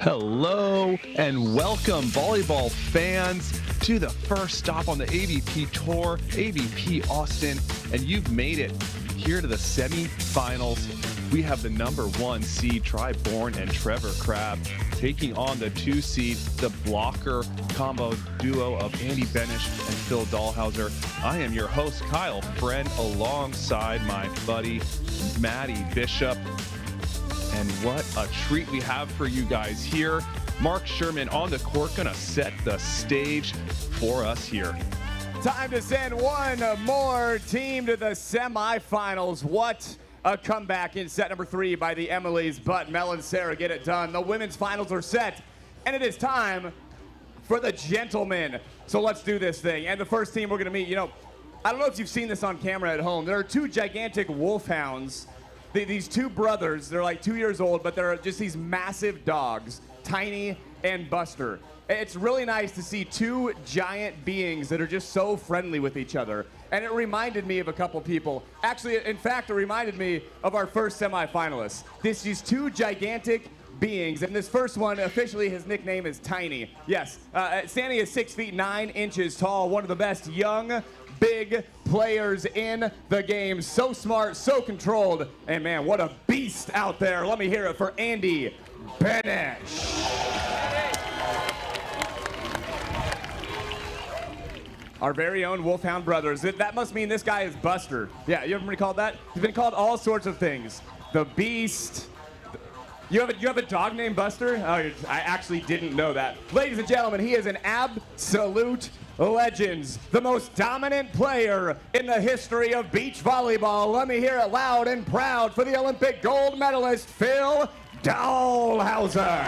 Hello and welcome, volleyball fans, to the first stop on the AVP Tour, AVP Austin, and you've made it here to the semifinals. We have the #1 seed, Bourne and Trevor Crabb, taking on the 2 seed, the blocker combo duo of Andy Benesh and Phil Dalhausser. I am your host, Kyle Friend, alongside my buddy, Maddie Bishop. And what a treat we have for you guys here. Mark Sherman on the court, gonna set the stage for us here. Time to send one more team to the semifinals. What a comeback in set number 3 by the Emilys, but Mel and Sarah get it done. The women's finals are set, and it is time for the gentlemen. So let's do this thing. And the first team we're gonna meet, I don't know if you've seen this on camera at home. There are 2 gigantic wolfhounds. These 2 brothers, they're like 2 years old, but they're just these massive dogs, Tiny and Buster. It's really nice to see 2 giant beings that are just so friendly with each other. And it reminded me of a couple people. Actually, in fact, it reminded me of our first semifinalists. These 2 gigantic beings, and this first one, officially his nickname is Tiny. Yes, standing is 6 feet 9 inches tall, one of the best young, big players in the game. So smart, so controlled, and man, what a beast out there. Let me hear it for Andy Benesh. Our very own Wolfhound brothers. That must mean this guy is Buster. Yeah, you ever been called that? He's been called all sorts of things. The Beast. You have a dog named Buster? Oh, I actually didn't know that. Ladies and gentlemen, he is an absolute legend. The most dominant player in the history of beach volleyball. Let me hear it loud and proud for the Olympic gold medalist, Phil Dalhausser.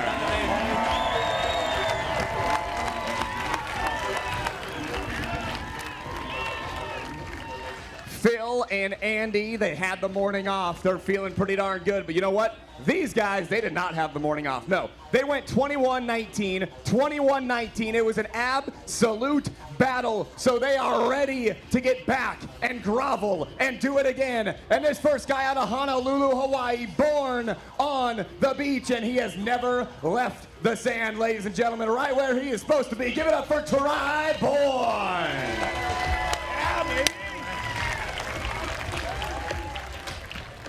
Phil and Andy, they had the morning off. They're feeling pretty darn good, but you know what? These guys, they did not have the morning off. No, they went 21-19, 21-19. It was an absolute battle, so they are ready to get back and grovel and do it again. And this first guy out of Honolulu, Hawaii, born on the beach, and he has never left the sand, ladies and gentlemen, right where he is supposed to be. Give it up for Bourne.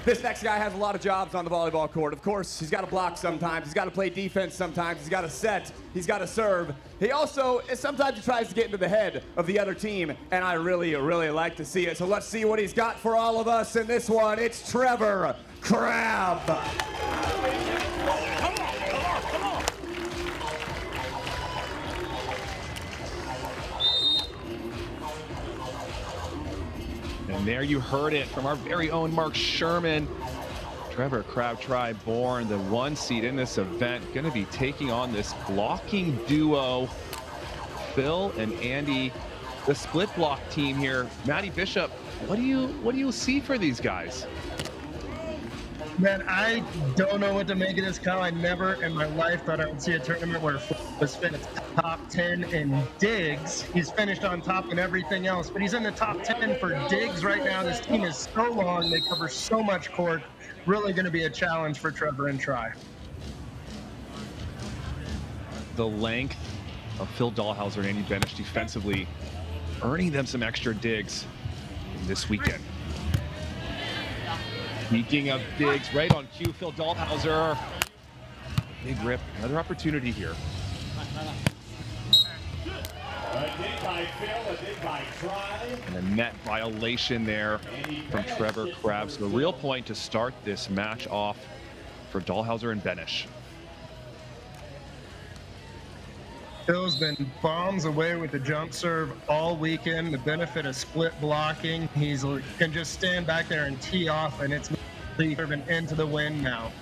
This next guy has a lot of jobs on the volleyball court. Of course, he's got to block sometimes. He's got to play defense sometimes. He's got to set. He's got to serve. He also, sometimes he tries to get into the head of the other team, and I really, really like to see it. So let's see what he's got for all of us in this one. It's Trevor Crabb. And there you heard it from our very own Mark Sherman. Trevor Crabb, Bourne, the 1 seed in this event, going to be taking on this blocking duo, Phil and Andy, the split block team here. Maddie Bishop, what do you see for these guys? Man, I don't know what to make of this, Kyle. I never in my life thought I would see a tournament where Phil was finished top 10 in digs. He's finished on top in everything else, but he's in the top 10 for digs right now. This team is so long. They cover so much court. Really going to be a challenge for Trevor and Try. The length of Phil Dalhausser and Andy Benesh defensively, earning them some extra digs this weekend. Speaking of digs, right on cue, Phil Dalhausser. Big rip, another opportunity here. A dig by Phil, a dig by Try. And a net violation there from Trevor Crabb. So the real point to start this match off for Dalhausser and Benesh. Phil's been bombs away with the jump serve all weekend. The benefit of split blocking. He can just stand back there and tee off, and it's serving into the wind now.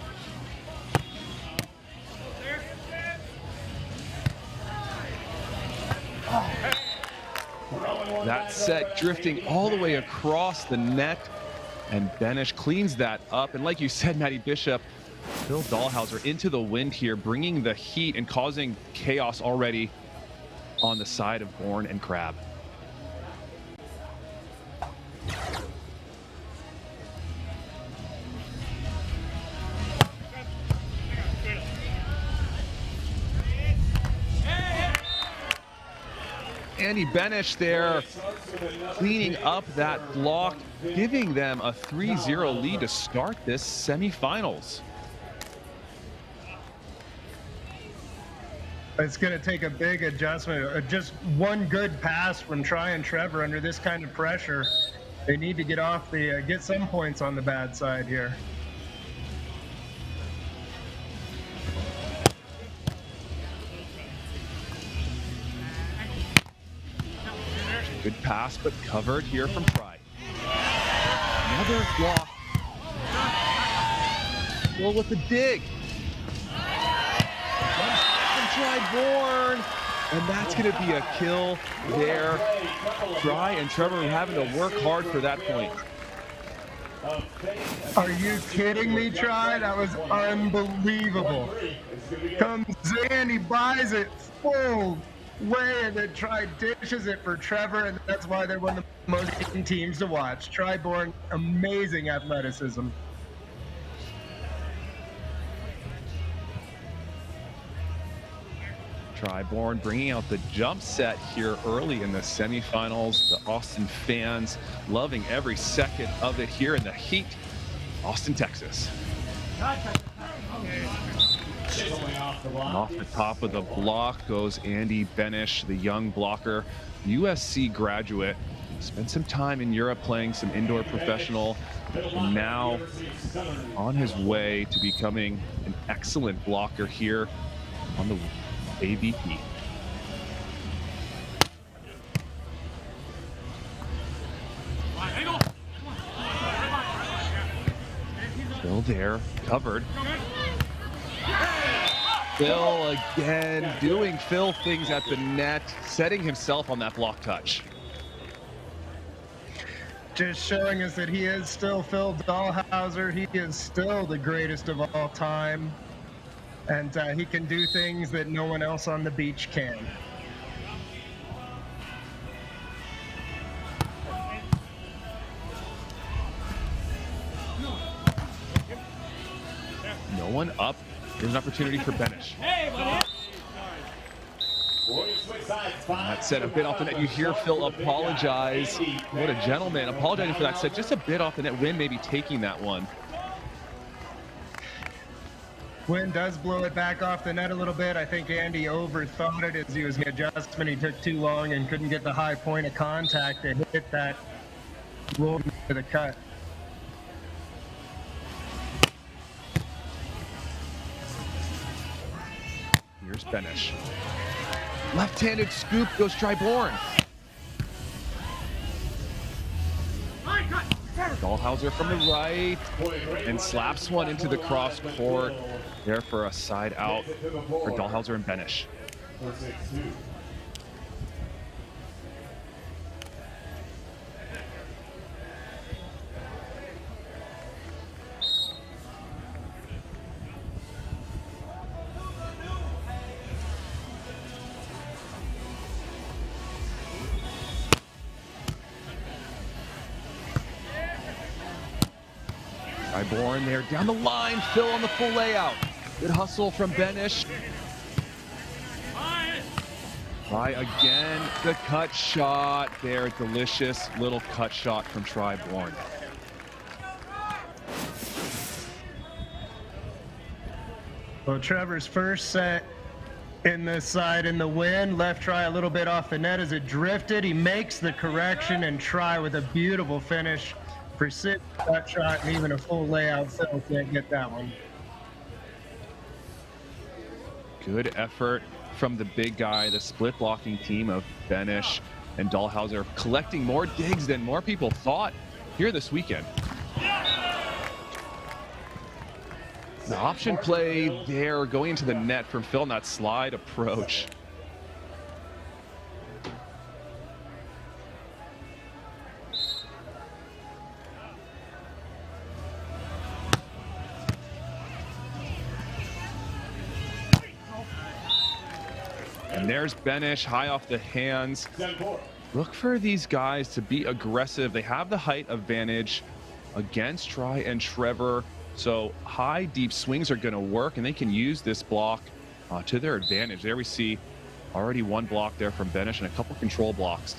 That set drifting all the way across the net, and Benesh cleans that up. And like you said, Maddie Bishop, Phil Dalhausser into the wind here, bringing the heat and causing chaos already on the side of Bourne and Crabb. Andy Benesh there cleaning up that block, giving them a 3-0 lead to start this semifinals. It's going to take a big adjustment. Just one good pass from Tri and Trevor under this kind of pressure. They need to get some points on the bad side here. Good pass, but covered here from Tri. Another block. Well, with the dig. From Tri Bourne. And that's going to be a kill there. Tri and Trevor are having to work hard for that point. Are you kidding me, Tri? That was unbelievable. Comes in, he buys it full way, and then Tri dishes it for Trevor, and that's why they're one of the most exciting teams to watch. Tri Bourne, amazing athleticism. Tri Bourne bringing out the jump set here early in the semifinals. The Austin fans loving every second of it here in the heat, Austin, Texas. And off the top of the block goes Andy Benesh, the young blocker, USC graduate. Spent some time in Europe playing some indoor professional, and now on his way to becoming an excellent blocker here on the AVP. Still there, covered. Phil again doing Phil things at the net, setting himself on that block touch. Just showing us that he is still Phil Dalhausser. He is still the greatest of all time. And he can do things that no one else on the beach can. No one up. Here's an opportunity for Benesh. That set a bit off the net. You hear Phil apologize. What a gentleman. Apologizing for that set. Just a bit off the net. Wynn maybe taking that one. Wynn does blow it back off the net a little bit. I think Andy overthought it as he was getting adjustment. He took too long and couldn't get the high point of contact to hit that roll to the cut. Here's Benesh. Left-handed scoop goes Tri Bourne. Dalhausser from the right and slaps one into the cross court. There for a side out for Dalhausser and Benesh. Tri Bourne there down the line, Phil on the full layout. Good hustle from Benesh. Try again, the cut shot there, delicious little cut shot from Tri Bourne. Well, Trevor's first set in this side in the win. Left Tri a little bit off the net as it drifted. He makes the correction and Tri with a beautiful finish. Precision cut shot and even a full layout. Phil can't get that one. Good effort from the big guy, the split blocking team of Benesh and Dalhausser, collecting more digs than more people thought here this weekend. The option play there going into the net from Phil on that slide approach. And there's Benesh high off the hands. Look for these guys to be aggressive. They have the height advantage against Tri and Trevor. So high, deep swings are going to work, and they can use this block to their advantage. There we see Already one block there from Benesh and a couple control blocks.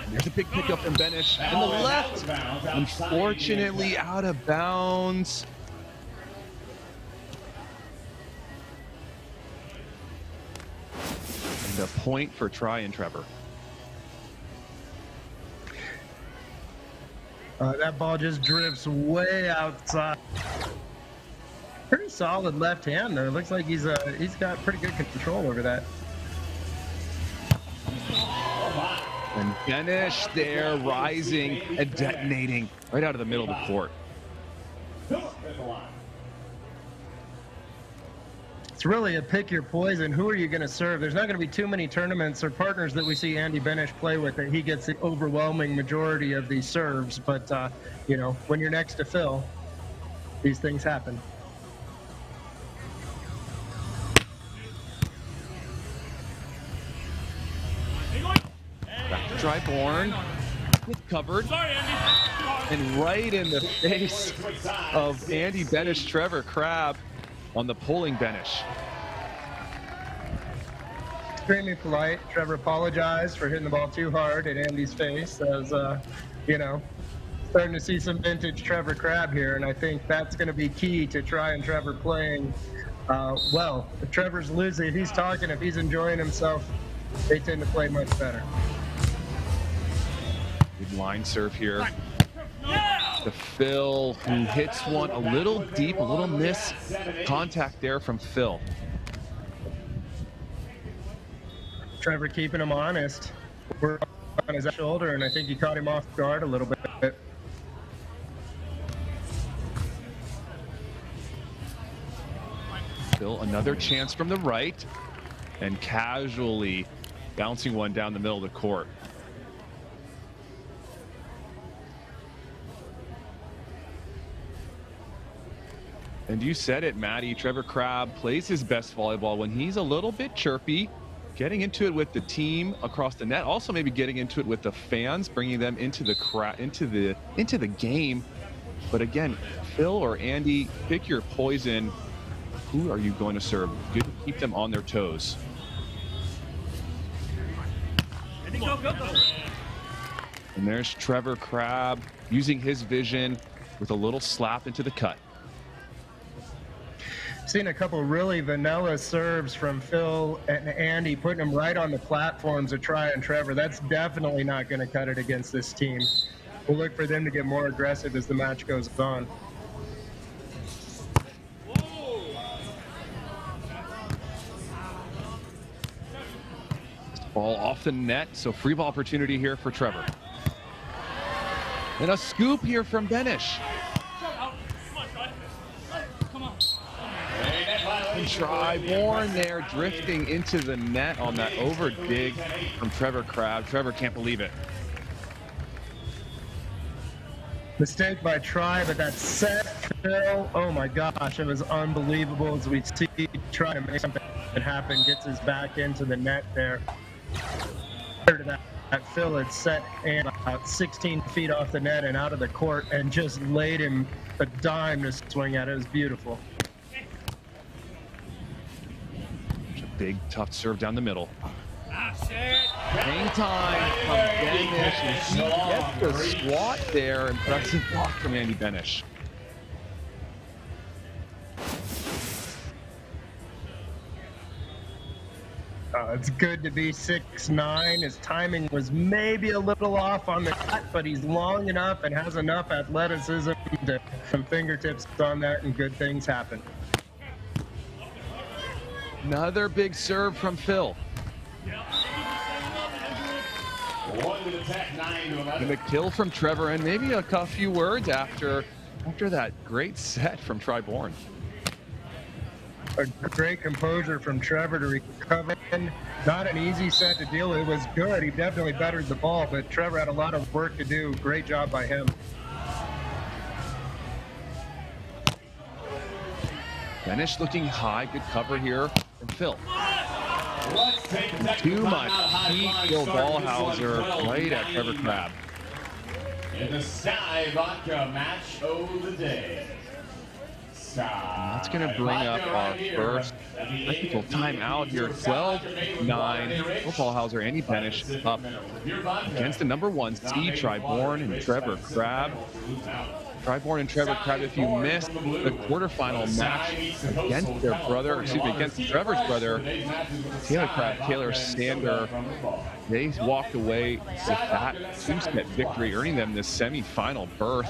There's a big pickup from Benesh in the left. Unfortunately, out of bounds. And a point for Try and Trevor. That ball just drifts way outside. Pretty solid left hand there. Looks like he's got pretty good control over that. And Benesh there rising and detonating right out of the middle of the court. It's really a pick your poison. Who are you going to serve? There's not going to be too many tournaments or partners that we see Andy Benesh play with that he gets the overwhelming majority of these serves. But, you know, when you're next to Phil, these things happen. Back to try Bourne. It's covered. And right in the face of Andy Benesh, Trevor Crabb on the pulling Benesh. Extremely polite. Trevor apologized for hitting the ball too hard at Andy's face. As you know, starting to see some vintage Trevor Crabb here, and I think that's going to be key to Try and Trevor playing well. If Trevor's losing, if he's talking, if he's enjoying himself, they tend to play much better. Good line serve here. To Phil, who hits one a little deep, a little miss contact there from Phil. Trevor keeping him honest. We're on his shoulder, and I think he caught him off guard a little bit. Phil, another chance from the right, and casually bouncing one down the middle of the court. And you said it, Maddie. Trevor Crabb plays his best volleyball when he's a little bit chirpy, getting into it with the team across the net. Also, maybe getting into it with the fans, bringing them into the game. But again, Phil or Andy, pick your poison. Who are you going to serve? Good to keep them on their toes. And there's Trevor Crabb using his vision with a little slap into the cut. Seen a couple really vanilla serves from Phil and Andy, putting them right on the platforms of Try and Trevor. That's definitely not going to cut it against this team. We'll look for them to get more aggressive as the match goes on. Ball off the net, so free ball opportunity here for Trevor. And a scoop here from Benesh. And try Bourne there, drifting into the net on that over dig from Trevor Crabb. Trevor can't believe it. Mistake by Try, but that set Phil, oh my gosh, it was unbelievable as we see Try to make something happen, gets his back into the net there. Prior to that Phil had set and about 16 feet off the net and out of the court and just laid him a dime to swing at. It was beautiful. Big, tough serve down the middle. Hang time from Benesh, and he gets the squat there. Impressive block from Andy Benesh. It's good to be 6'9". His timing was maybe a little off on the cut, but he's long enough and has enough athleticism to some fingertips on that, and good things happen. Another big serve from Phil. And a kill from Trevor, and maybe a few words after that great set from Try Bourne. A great composure from Trevor to recover. Not an easy set to deal with. It was good. He definitely bettered the ball, but Trevor had a lot of work to do. Great job by him. Benesh looking high. Good cover here from Phil. Too much heat, Dalhausser right at Trevor Crabb. In the Sky Vodka match of the day. That's going to bring up our first technical timeout here. 12-9. Dalhausser, Andy Benesh up against the number 1 seed, Bourne and Trevor Crabb. Bourne and Trevor Crabb, if you missed the quarterfinal match against their brother, against Trevor's brother, Taylor Crabb, Taylor Sander, they walked away with that 2-set victory, earning them this semifinal berth.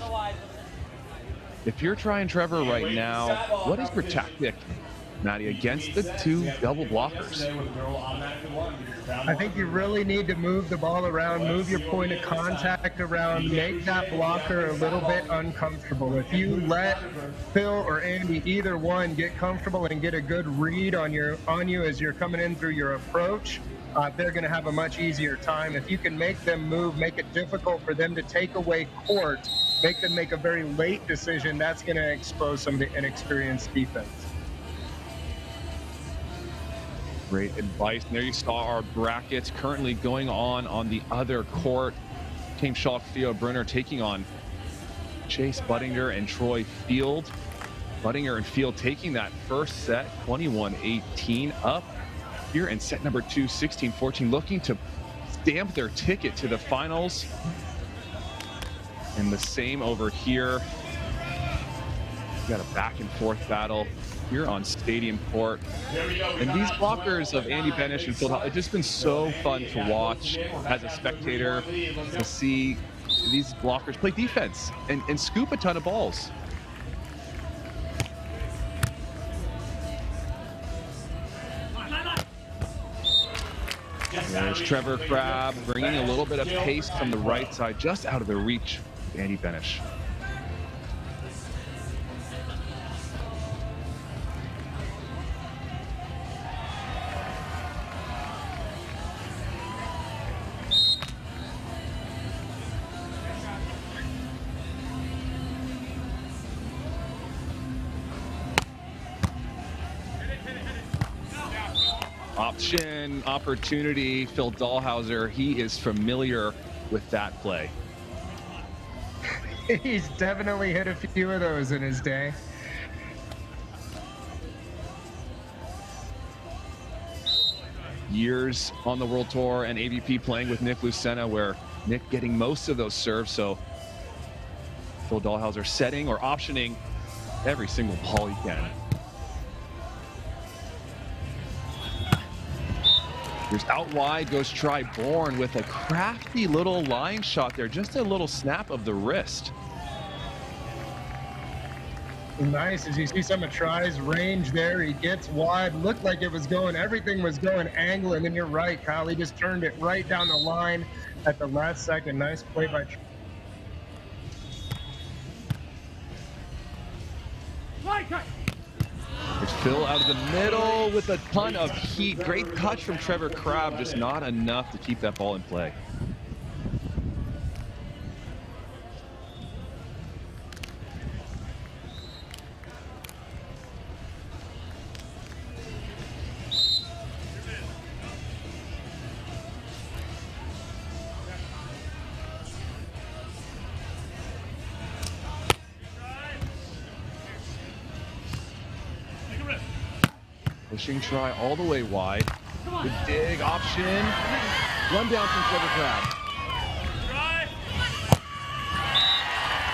If you're trying Trevor right now, what is your tactic, Maddie, against the 2 double blockers? I think you really need to move the ball around, move your point of contact around, make that blocker a little bit uncomfortable. If you let Phil or Andy, either one, get comfortable and get a good read on you as you're coming in through your approach, they're going to have a much easier time. If you can make them move, make it difficult for them to take away court, make them make a very late decision, that's going to expose some of the inexperienced defense. Great advice. And there you saw our brackets currently going on the other court. Team Schalk, Theo Brunner taking on Chase Buttinger and Troy Field. Buttinger and Field taking that first set, 21-18, up here in set number 2, 16-14, looking to stamp their ticket to the finals. And the same over here. We've got a back and forth battle here on Stadium Court. And these blockers of Andy Benesh and Phil, it's just been so fun to watch as a spectator, to see these blockers play defense and scoop a ton of balls. There's Trevor Crabb bringing a little bit of pace from the right side, just out of the reach of Andy Benesh. Option, opportunity, Phil Dalhausser, he is familiar with that play. He's definitely hit a few of those in his day. Years on the World Tour and AVP playing with Nick Lucena, where Nick getting most of those serves, so Phil Dalhausser setting or optioning every single ball he can. Here's out wide, goes Bourne with a crafty little line shot there. Just a little snap of the wrist. Nice, as you see some of Try's range there. He gets wide, looked like it was going, everything was going angle, and then you're right, Kyle. He just turned it right down the line at the last second. Nice play by Try. It's Phil out of the middle with a ton of heat. Great touch from Trevor Crabb, just not enough to keep that ball in play. Pushing Try all the way wide. The dig option. Run down from Trevor Crabb.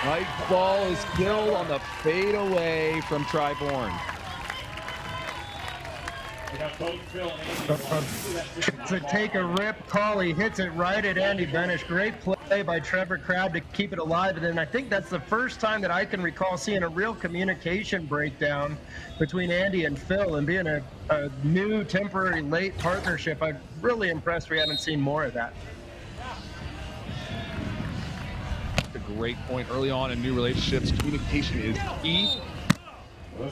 Right ball is killed on the fade away from Bourne. To take a rip call, he hits it right at Andy Benesh. Great play by Trevor Crabb to keep it alive. And then I think that's the first time that I can recall seeing a real communication breakdown between Andy and Phil, and being a new temporary late partnership. I'm really impressed we haven't seen more of that. A great point early on in new relationships. Communication is key.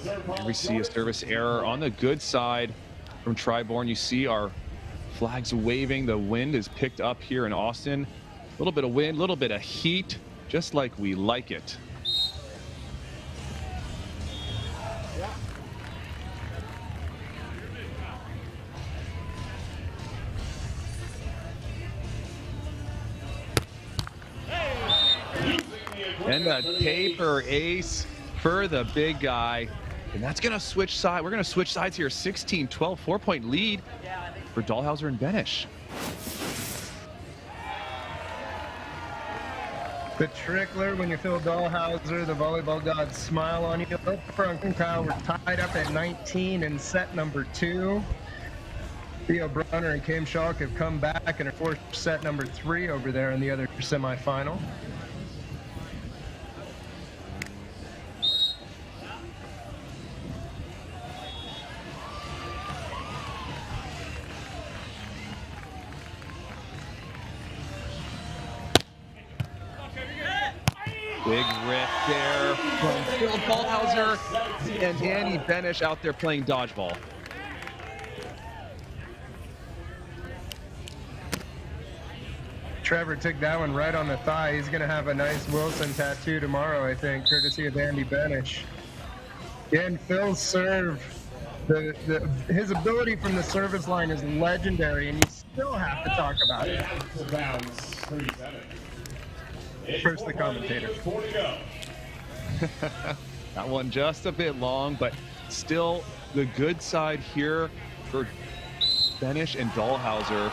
Here we see a service error on the good side from Bourne. You see our flags waving. The wind is picked up here in Austin. A little bit of wind, a little bit of heat, just like we like it. And the paper ace for the big guy. And that's going to switch side. We're going to switch sides here. 16-12, 4-point lead for Dalhausser and Benesh. The trickler, when you feel Dalhausser, the volleyball gods smile on you. Frank and Kyle were tied up at 19 in set number 2. Theo Brunner and Kim Schalk have come back and are forced set number 3 over there in the other semifinal. Big rip there from Phil Dalhausser and Andy Benesh out there playing dodgeball. Trevor took that one right on the thigh. He's going to have a nice Wilson tattoo tomorrow, I think, courtesy of Andy Benesh. And Phil's serve, his ability from the service line is legendary, and you still have to talk about it. First, the commentator. That one just a bit long, but still the good side here for Benesh and Dalhausser.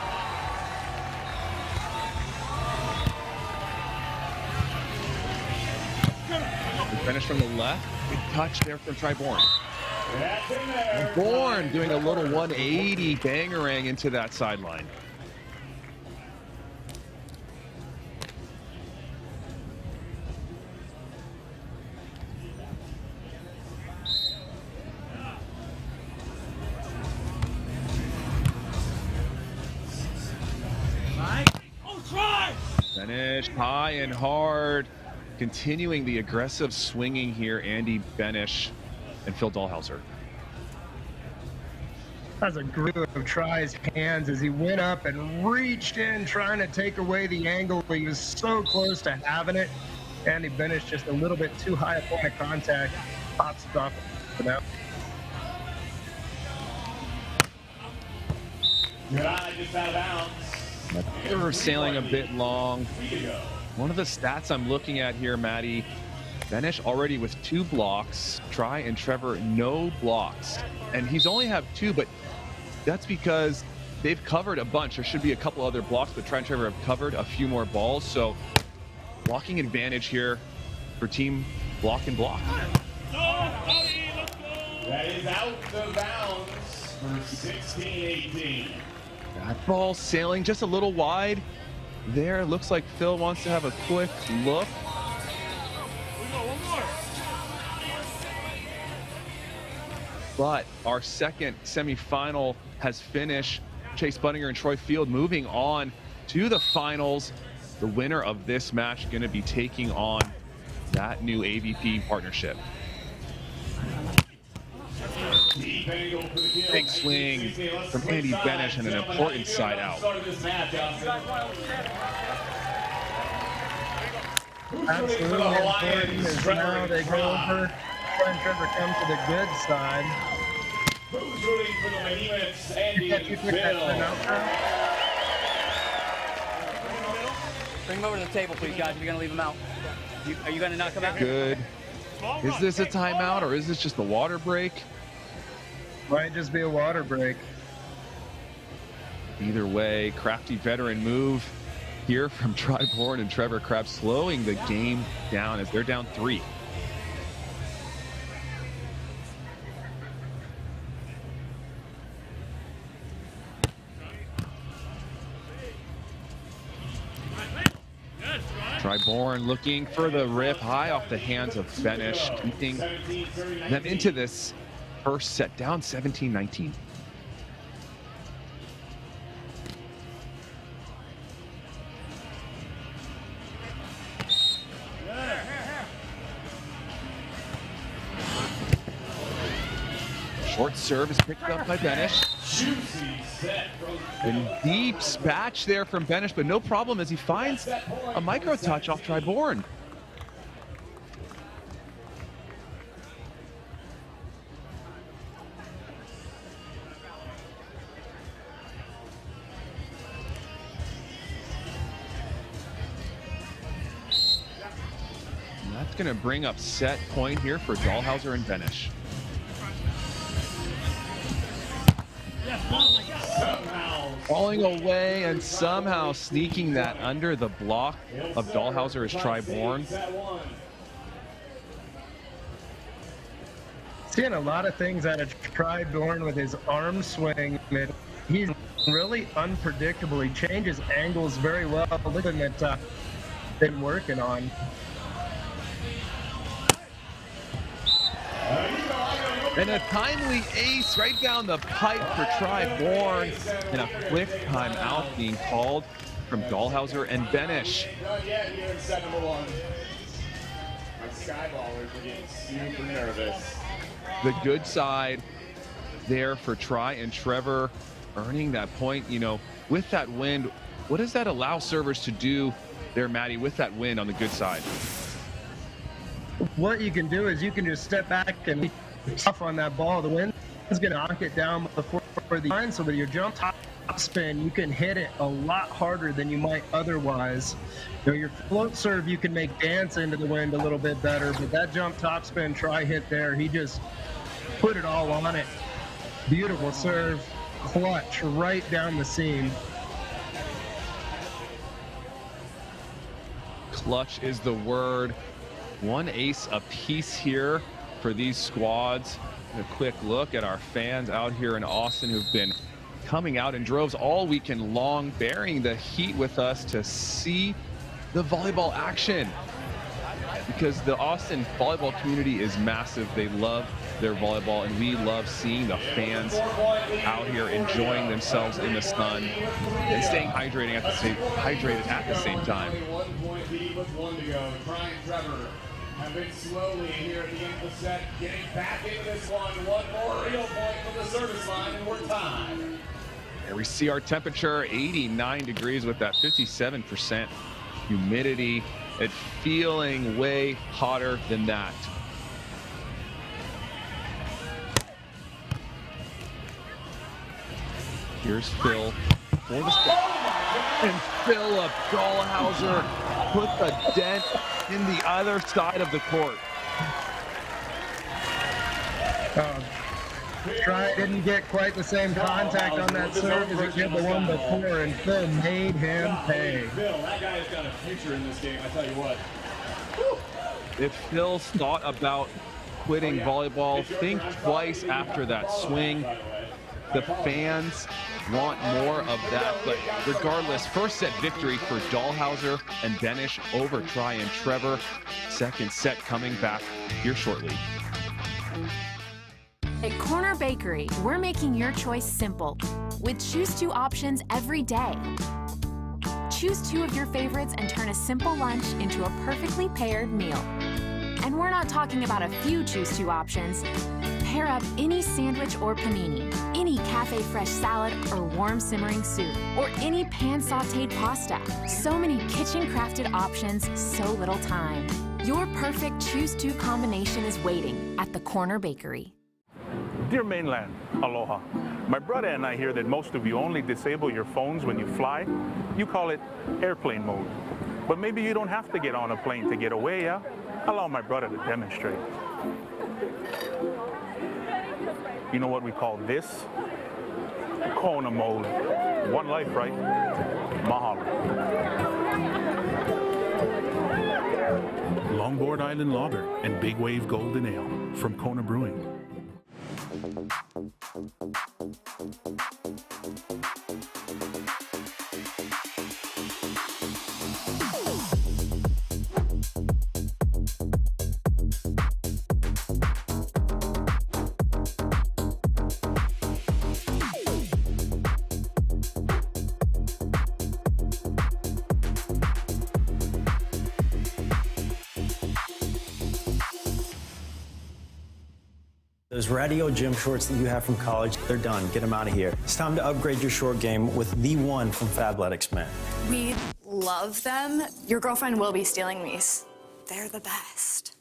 Benesh from the left. Good touch there from Bourne. And Bourne doing a little 180 bangerang into that sideline. Benesh high and hard, continuing the aggressive swinging here. Andy Benesh and Phil Dalhausser. That's a group of tries hands as he went up and reached in, trying to take away the angle. He was so close to having it. Andy Benesh just a little bit too high a point of contact. Pops it off for them. Just out of bounds. They were sailing a bit long. One of the stats I'm looking at here, Maddie, Benesh already with 2 blocks. Try and Trevor, no blocks. And he's only have 2, but that's because they've covered a bunch. There should be a couple other blocks, but Try and Trevor have covered a few more balls. So blocking advantage here for team block and block. That is out of bounds for 16-18. That ball sailing just a little wide there. Looks like Phil wants to have a quick look. But our second semifinal has finished. Chase Bunninger and Troy Field moving on to the finals. The winner of this match going to be taking on that new AVP partnership. Big swing from Andy Benesh and an important side out. Absolutely important is now they go over and Trevor come to the good side. Who's rooting for the Behemoths? Andy and Phil. Bring him over to the table, please, guys. If you're going to leave him out. Are you going to not come out? Good. Is this a timeout or is this just a water break? Might just be a water break. Either way, crafty veteran move here from Bourne and Trevor Crabb, slowing the game down as they're down 3. Bourne looking for the rip high off the hands of Benesh, keeping them into this first set, down 17-19. Short serve is picked up by Benesh. And deep spatch there from Benesh, but no problem as he finds a micro touch off Bourne. going to bring up set point here for Dalhausser and Benesh. Falling away and somehow sneaking that under the block of Dalhausser is Bourne. Seeing a lot of things out of Bourne with his arm swing. He's really unpredictable. He changes angles very well. Look at him that been working on. And a timely ace right down the pipe for Bourne, and a quick timeout being called from Dalhausser and Benesh. Not yet here in set number 1. My skyballers are getting super nervous. The good side there for Tri and Trevor, earning that point. You know, with that wind, what does that allow servers to do there, Maddie, with that wind on the good side? What you can do is you can just step back and be tough on that ball. The wind is going to knock it down before the line, so with your jump top spin, you can hit it a lot harder than you might otherwise. You know, your float serve, you can make dance into the wind a little bit better, but that jump top spin try hit there, he just put it all on it. Beautiful serve, clutch right down the seam. Clutch is the word. One ace apiece here for these squads. A quick look at our fans out here in Austin who've been coming out in droves all weekend long, bearing the heat with us to see the volleyball action. Because the Austin volleyball community is massive. They love their volleyball, and we love seeing the fans out here enjoying themselves in the sun and staying hydrated at the same time. 1 point lead with 1 to go. Tri and Trevor have been slowly here at the end of the set, getting back into this one. One more real point from the service line, and we're tied. Here we see our temperature, 89 degrees with that 57% humidity. It's feeling way hotter than that. Here's Phil for the and Philip Dalhausser put the dent in the other side of the court. Tri didn't get quite the same contact on that serve as he did the one before, and Phil made him pay. Phil, that guy's got a future in this game, I tell you what. If Phil thought about quitting volleyball, think twice after that swing. The fans want more of that, but regardless, first set victory for Dalhausser and Benesh over Tri and Trevor. Second set coming back here shortly. At Corner Bakery, we're making your choice simple with choose 2 options every day. Choose 2 of your favorites and turn a simple lunch into a perfectly paired meal. And we're not talking about a few choose 2 options. Pair up any sandwich or panini, any cafe fresh salad or warm simmering soup, or any pan sauteed pasta. So many kitchen crafted options, so little time. Your perfect choose 2 combination is waiting at the Corner Bakery. Dear mainland, aloha. My brother and I hear that most of you only disable your phones when you fly. You call it airplane mode. But maybe you don't have to get on a plane to get away, yeah? Allow my brother to demonstrate. You know what we call this? Kona mode. One life, right? Mahalo. Longboard Island Lager and Big Wave Golden Ale from Kona Brewing. Those radio gym shorts that you have from college, they're done. Get them out of here. It's time to upgrade your short game with the one from Fabletics, man. We love them. Your girlfriend will be stealing these. They're the best.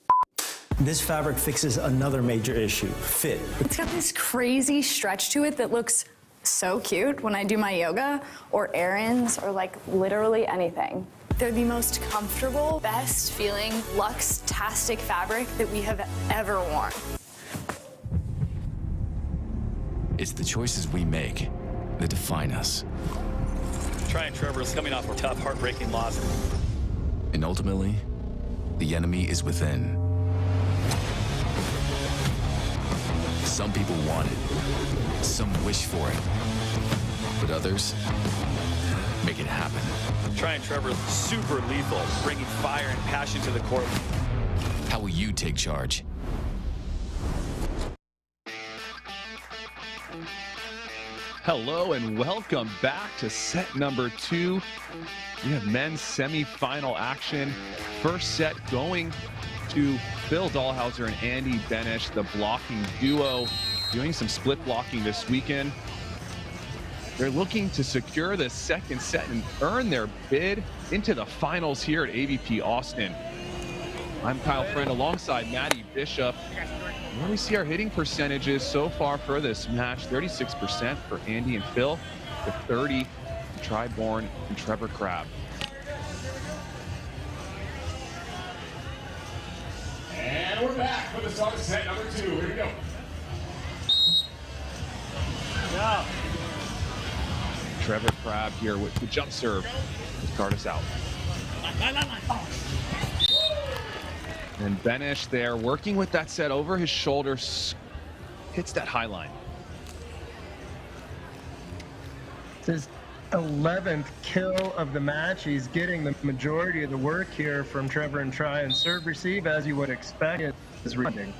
This fabric fixes another major issue, fit. It's got this crazy stretch to it that looks so cute when I do my yoga or errands or like literally anything. They're the most comfortable, best feeling luxe-tastic fabric that we have ever worn. It's the choices we make that define us. Try and Trevor's coming off a tough, heartbreaking loss. And ultimately, the enemy is within. Some people want it, some wish for it, but others make it happen. Try and Trevor's super lethal, bringing fire and passion to the court. How will you take charge? Hello and welcome back to set number 2. We have men's semifinal action. First set going to Phil Dalhausser and Andy Benesh, the blocking duo, doing some split blocking this weekend. They're looking to secure the second set and earn their bid into the finals here at AVP Austin. I'm Kyle Friend alongside Maddie Bishop. Where we see our hitting percentages so far for this match, 36% for Andy and Phil, with 30 for Bourne and Trevor Crabb. And we're back for the start of set number 2. Here we go. Yeah. Trevor Crabb here with the jump serve to start us out. And Benesh there working with that set over his shoulder, hits that high line. It's his 11th kill of the match. He's getting the majority of the work here from Trevor and try and serve receive, as you would expect. Is running.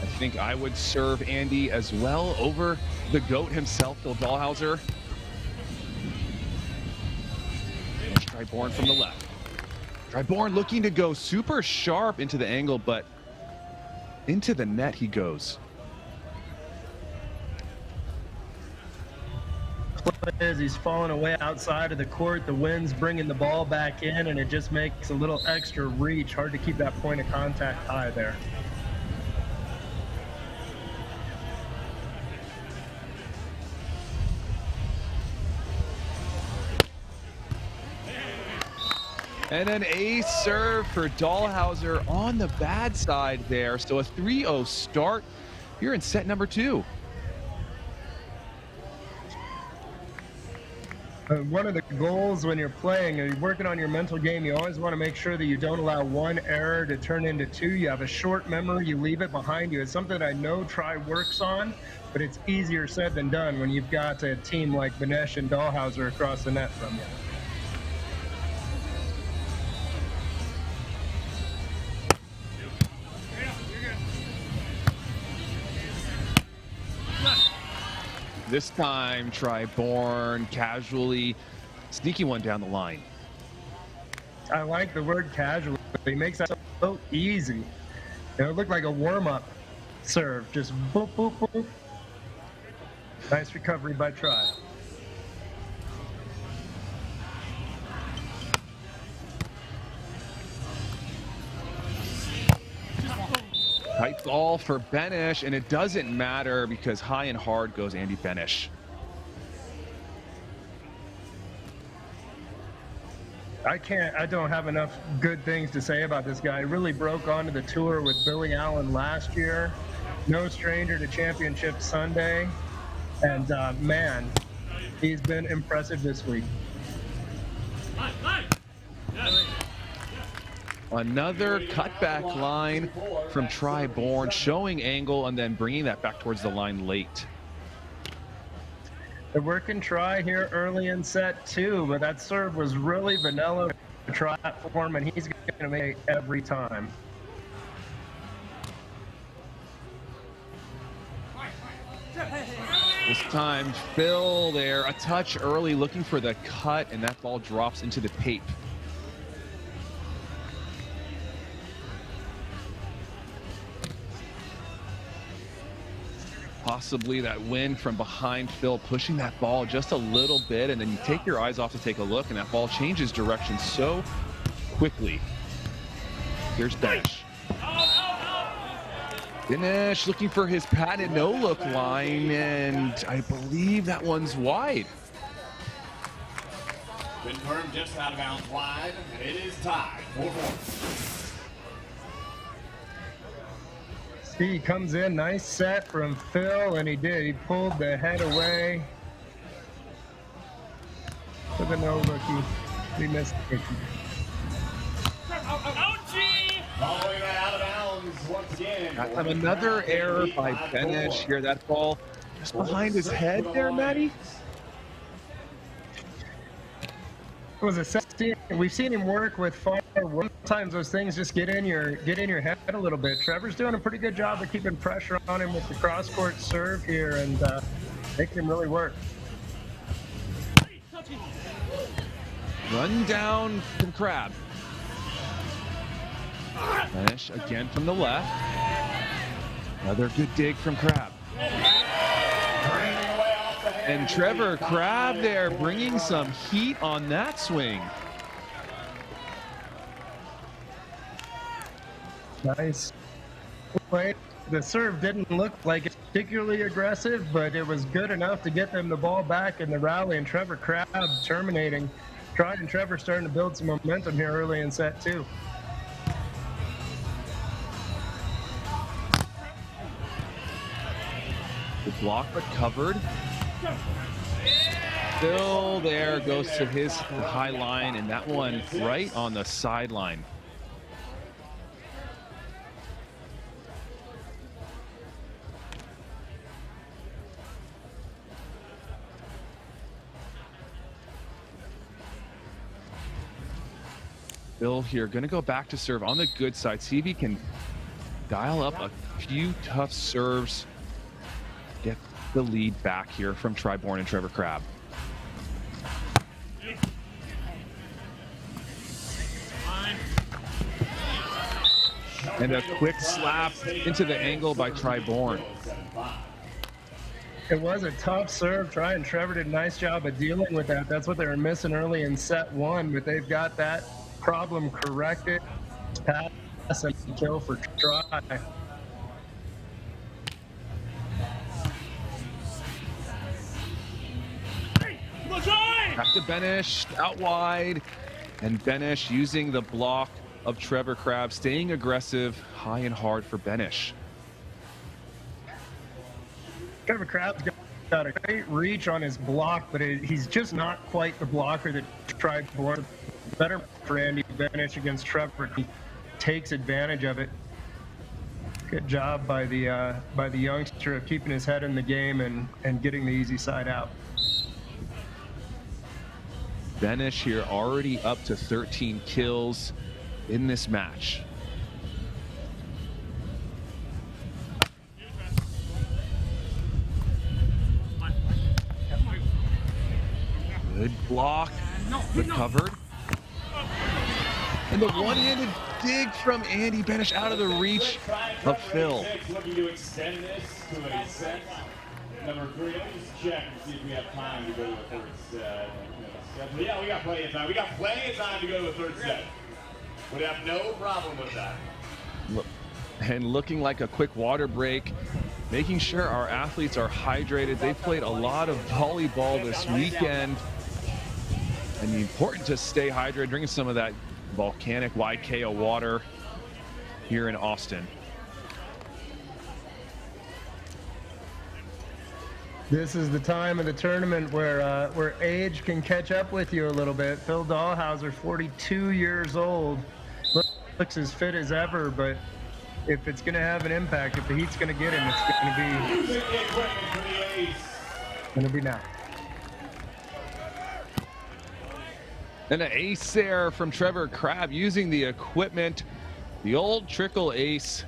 I think I would serve Andy as well over the GOAT himself, Phil Dalhausser. Bourne from the left. Bourne looking to go super sharp into the angle, but into the net he goes. As he's falling away outside of the court, the wind's bringing the ball back in, and it just makes a little extra reach. Hard to keep that point of contact high there. And an ace serve for Dalhausser on the bad side there. So a 3-0 start here in set number 2. One of the goals when you're playing, you're working on your mental game, you always want to make sure that you don't allow one error to turn into 2. You have a short memory, you leave it behind you. It's something I know Try works on, but it's easier said than done when you've got a team like Benesh and Dalhausser across the net from you. This time, Bourne casually sneaking one down the line. I like the word casually. He makes that so easy. It looked like a warm-up serve. Just boop, boop, boop. Nice recovery by Try. Tight ball for Benesh, and it doesn't matter because high and hard goes Andy Benesh. I don't have enough good things to say about this guy. He really broke onto the tour with Billy Allen last year. No stranger to Championship Sunday. And man, he's been impressive this week. Another cutback line from Bourne, showing angle and then bringing that back towards the line late. They're working Try here early in set 2, but that serve was really vanilla Try for him, and he's going to make it every time. This time, Phil there, a touch early, looking for the cut, and that ball drops into the tape. Possibly that wind from behind Phil pushing that ball just a little bit, and then you take your eyes off to take a look, and that ball changes direction so quickly. Here's Benesh. Benesh looking for his patented no-look line, and I believe that one's wide. Confirmed just out of bounds wide, and it is tied 4-4. See, he comes in, nice set from Phil, and he did. He pulled the head away. For the no rookie. We missed the rookie. Following that out of bounds once again. Another error by Benesh here. That ball just behind his head there, Matty. It was a set. We've seen him work with far. Sometimes those things just get in your head a little bit. Trevor's doing a pretty good job of keeping pressure on him with the cross-court serve here and making him really work. Run down from Crabb. Benesh again from the left. Another good dig from Crabb. And Trevor Crabb there bringing some heat on that swing. Nice play. The serve didn't look like it's particularly aggressive, but it was good enough to get them the ball back in the rally, and Trevor Crabb terminating. Tryon and Trevor starting to build some momentum here early in set 2. The block but covered. Still there, goes to his high line, and that one right on the sideline. Bill here going to go back to serve on the good side, see if he can dial up a few tough serves, get the lead back here from Bourne and Trevor Crabb. And a quick slap into the angle by Bourne. It was a tough serve. Tryon Trevor did a nice job of dealing with that. That's what they were missing early in set 1, but they've got that problem corrected. Pass and kill for Try. Back to Benesh, out wide, and Benesh using the block of Trevor Crabb, staying aggressive, high and hard for Benesh. Trevor Crabb's got a great reach on his block, but he's just not quite the blocker that Bourne. Better for Andy Benesh against Trevor. He takes advantage of it. Good job by the youngster of keeping his head in the game and getting the easy side out. Benesh here already up to 13 kills in this match. Good block, but covered. And the one-handed dig from Andy Benesh out of the reach of Phil. Looking to extend this to a set number 3. Let me just check and see if we have time to go to a third set. Yeah, we got plenty of time. We got plenty of time to go to a third set. Would have no problem with that. And looking like a quick water break, making sure our athletes are hydrated. They played a lot of volleyball this weekend. And important to stay hydrated, drinking some of that volcanic YKO water here in Austin. This is the time of the tournament where age can catch up with you a little bit. Phil Dalhausser, 42 years old, looks as fit as ever, but if it's going to have an impact, if the heat's going to get him, it's going to be now. And an ace there from Trevor Crabb using the equipment, the old trickle ace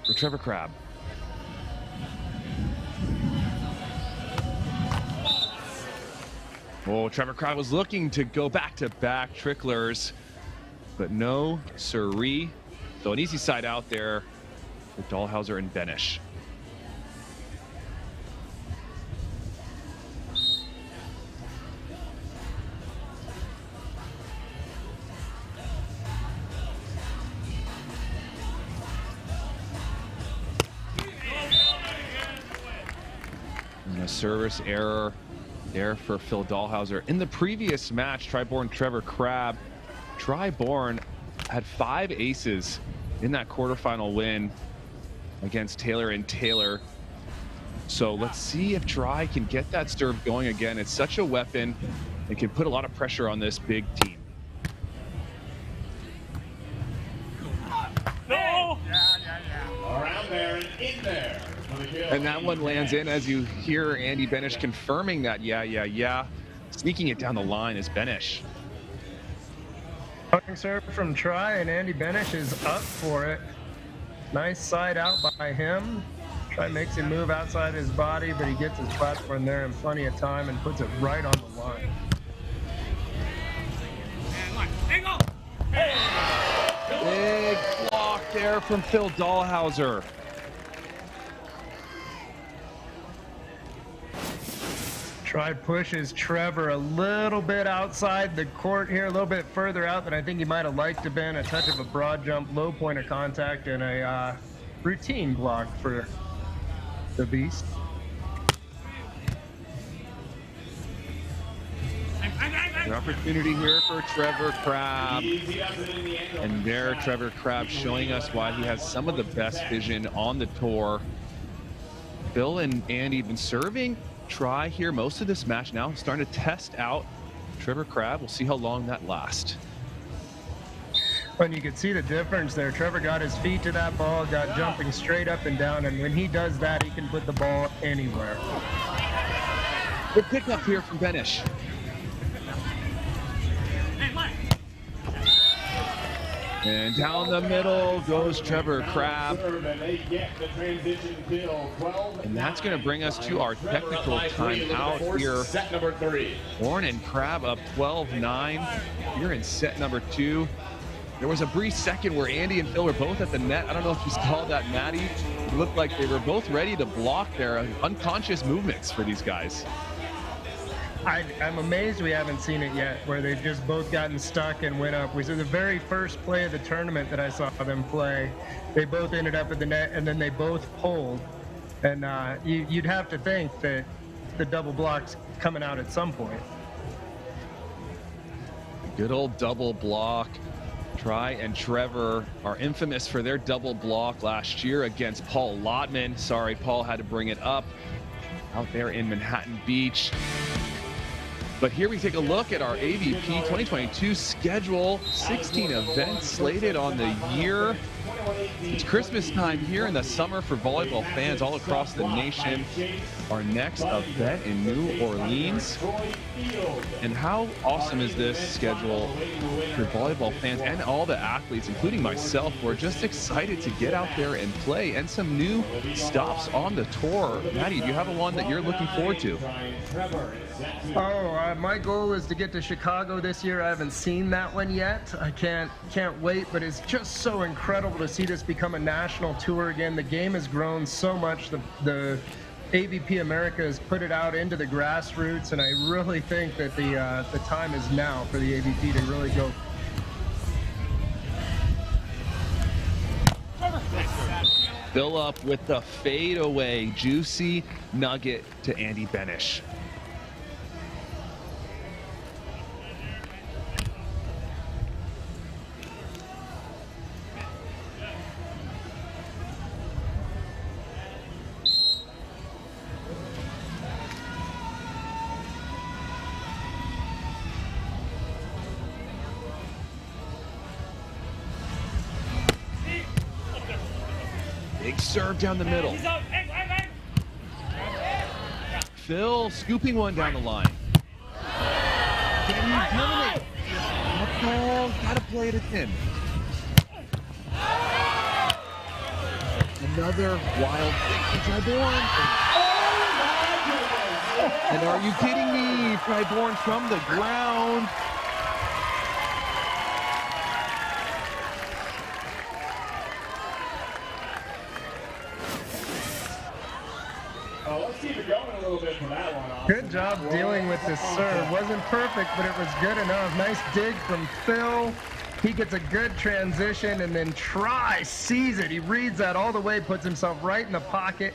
for Trevor Crabb. Oh, Trevor Crabb was looking to go back-to-back tricklers, but no siree. So an easy side out there with Dalhausser and Benesh. And a service error there for Phil Dalhausser. In the previous match, Bourne Trevor Crabb, Bourne had 5 aces in that quarterfinal win against Taylor and Taylor. So let's see if Try can get that serve going again. It's such a weapon. It can put a lot of pressure on this big team. No! Around there and in there. And that one lands in as you hear Andy Benesh confirming that, yeah. Sneaking it down the line is Benesh. Serve from Try, and Andy Benesh is up for it. Nice side out by him. Try makes him move outside his body, but he gets his platform there in plenty of time and puts it right on the line. Big block there from Phil Dalhausser. Try pushes Trevor a little bit outside the court here, a little bit further out than I think he might have liked to been. A touch of a broad jump, low point of contact, and a routine block for the Beast. An opportunity here for Trevor Crabb. And there, Trevor Crabb showing us why he has some of the best vision on the tour. Phil and Andy have been serving Try here most of this match now, starting to test out Trevor Crabb. We'll see how long that lasts. When you could see the difference there, Trevor got his feet to that ball, got jumping straight up and down, and when he does that, he can put the ball anywhere. Good pickup here from Benesh. And down the middle goes Trevor Crabb. And that's going to bring us to our technical timeout here. Set number 3. Bourne and Crabb up 12-9 here in set number 2. There was a brief second where Andy and Phil were both at the net. I don't know if you saw that, Maddie. It looked like they were both ready to block their unconscious movements for these guys. I'm amazed we haven't seen it yet, where they've just both gotten stuck and went up. We saw the very first play of the tournament that I saw them play. They both ended up at the net, and then they both pulled. And you'd have to think that the double block's coming out at some point. Good old double block. Try and Trevor are infamous for their double block last year against Paul Lotman. Sorry, Paul had to bring it up out there in Manhattan Beach. But here we take a look at our AVP 2022 schedule. 16 events slated on the year. It's Christmas time here in the summer for volleyball fans all across the nation. Our next event in New Orleans. And how awesome is this schedule for volleyball fans and all the athletes, including myself? We're just excited to get out there and play, and some new stops on the tour. Maddie, do you have a one that you're looking forward to? My goal is to get to Chicago this year. I haven't seen that one yet. I can't wait, but it's just so incredible to see this become a national tour again. The game has grown so much. The AVP America has put it out into the grassroots, and I really think that the time is now for the AVP to really go. Fill up with the fadeaway juicy nugget to Andy Benesh. Big serve down the middle. Phil scooping one down the line. Can you dominate? Oh, gotta play it in. Another wild thing from Bourne. And are you kidding me? Bourne from the ground. Let's keep it going a little bit for that one. Good job dealing with this serve. Wasn't perfect, but it was good enough. Nice dig from Phil. He gets a good transition, and then Try sees it. He reads that all the way, puts himself right in the pocket.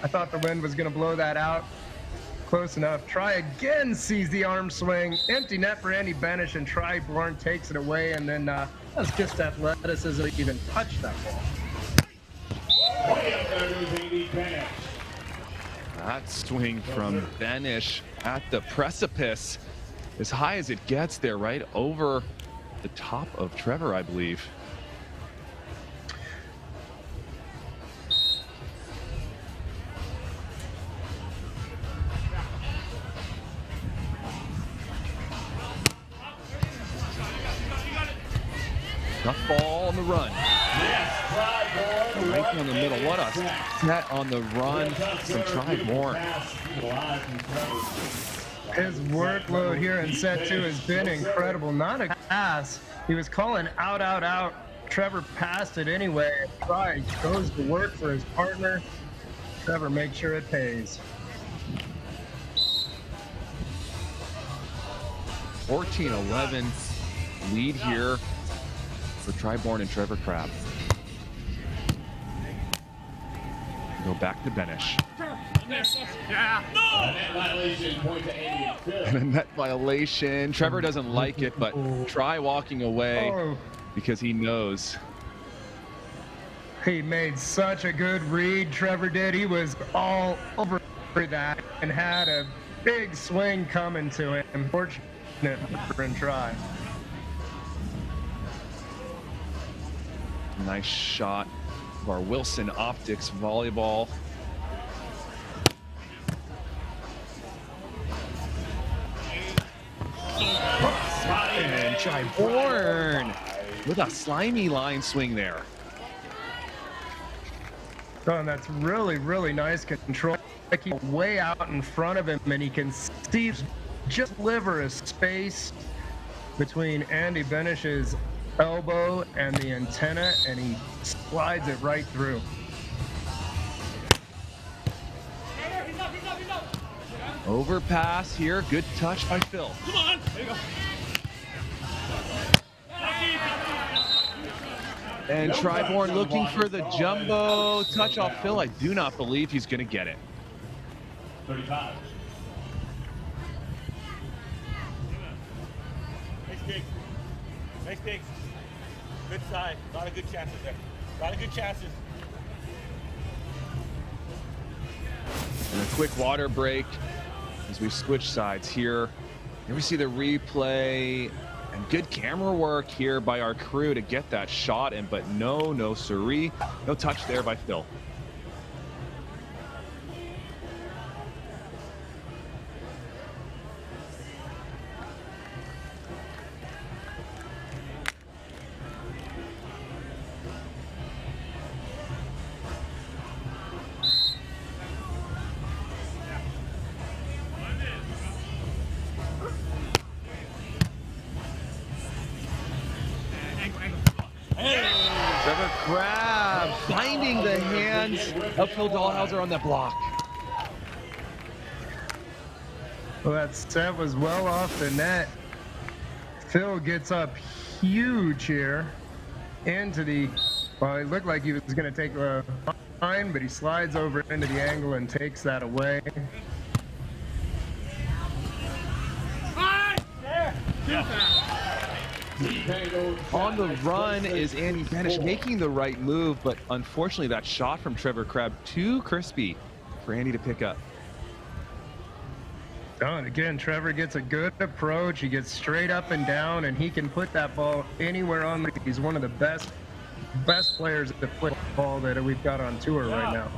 I thought the wind was going to blow that out. Close enough. Try again, sees the arm swing. Empty net for Andy Benesh, and Bourne takes it away, and then that's just athleticism to even touch that ball. That swing from Benesh at the precipice, as high as it gets there, right over the top of Trevor, I believe. Tough ball on the run. Right down the middle. What a set on the run from Bourne. His workload here in set 2 has been incredible. Not a pass. He was calling out, out, out. Trevor passed it anyway. Goes to work for his partner. Trevor makes sure it pays. 14-11 lead here for Bourne and Trevor Crabb. Go back to Benesh. And a net violation. Trevor doesn't like it, but try walking away because he knows. He made such a good read, Trevor did. He was all over that and had a big swing coming to him. Fortunate for him try. Nice shot of our Wilson Optics volleyball. And Bourne with a slimy line swing there. Oh, and that's really, really nice control. Like he's way out in front of him, and he can see just sliver of space between Andy Benesh's elbow and the antenna, and he slides it right through. Overpass here. Good touch by Phil. Come on. There you go. And Bourne looking for the jumbo touch off Phil. I do not believe he's going to get it. 35. Nice kicks. Nice kicks. Good side. A lot of good chances there. A lot of good chances. And a quick water break as we switch sides here. Here we see the replay. And good camera work here by our crew to get that shot in, but no siree. No touch there by Phil. Trevor Crabb finding the hands of Phil Dalhausser on that block. Well, that set was well off the net. Phil gets up huge here into the, well, it looked like he was going to take the line, but he slides over into the angle and takes that away. On the run is Andy Benesh making the right move, but unfortunately that shot from Trevor Crabb too crispy for Andy to pick up. Oh, and again, Trevor gets a good approach. He gets straight up and down, and he can put that ball anywhere on. He's one of the best players at the football that we've got on tour right now.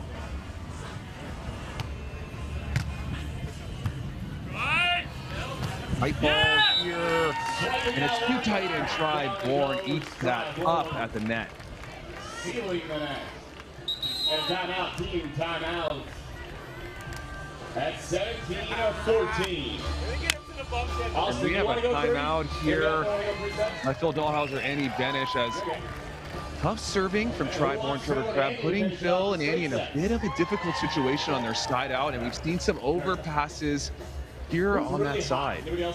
Tight ball here, and it's too tight and Bourne eats that up at the net. Stealing the net. And timeout, team timeout. At 17-14. And we have a timeout here by Phil Dalhausser, Andy Benesh, as tough serving from Bourne, Trevor Crabb, putting Phil and Andy in a bit of a difficult situation on their side out, and we've seen some overpasses here on that side. Yeah,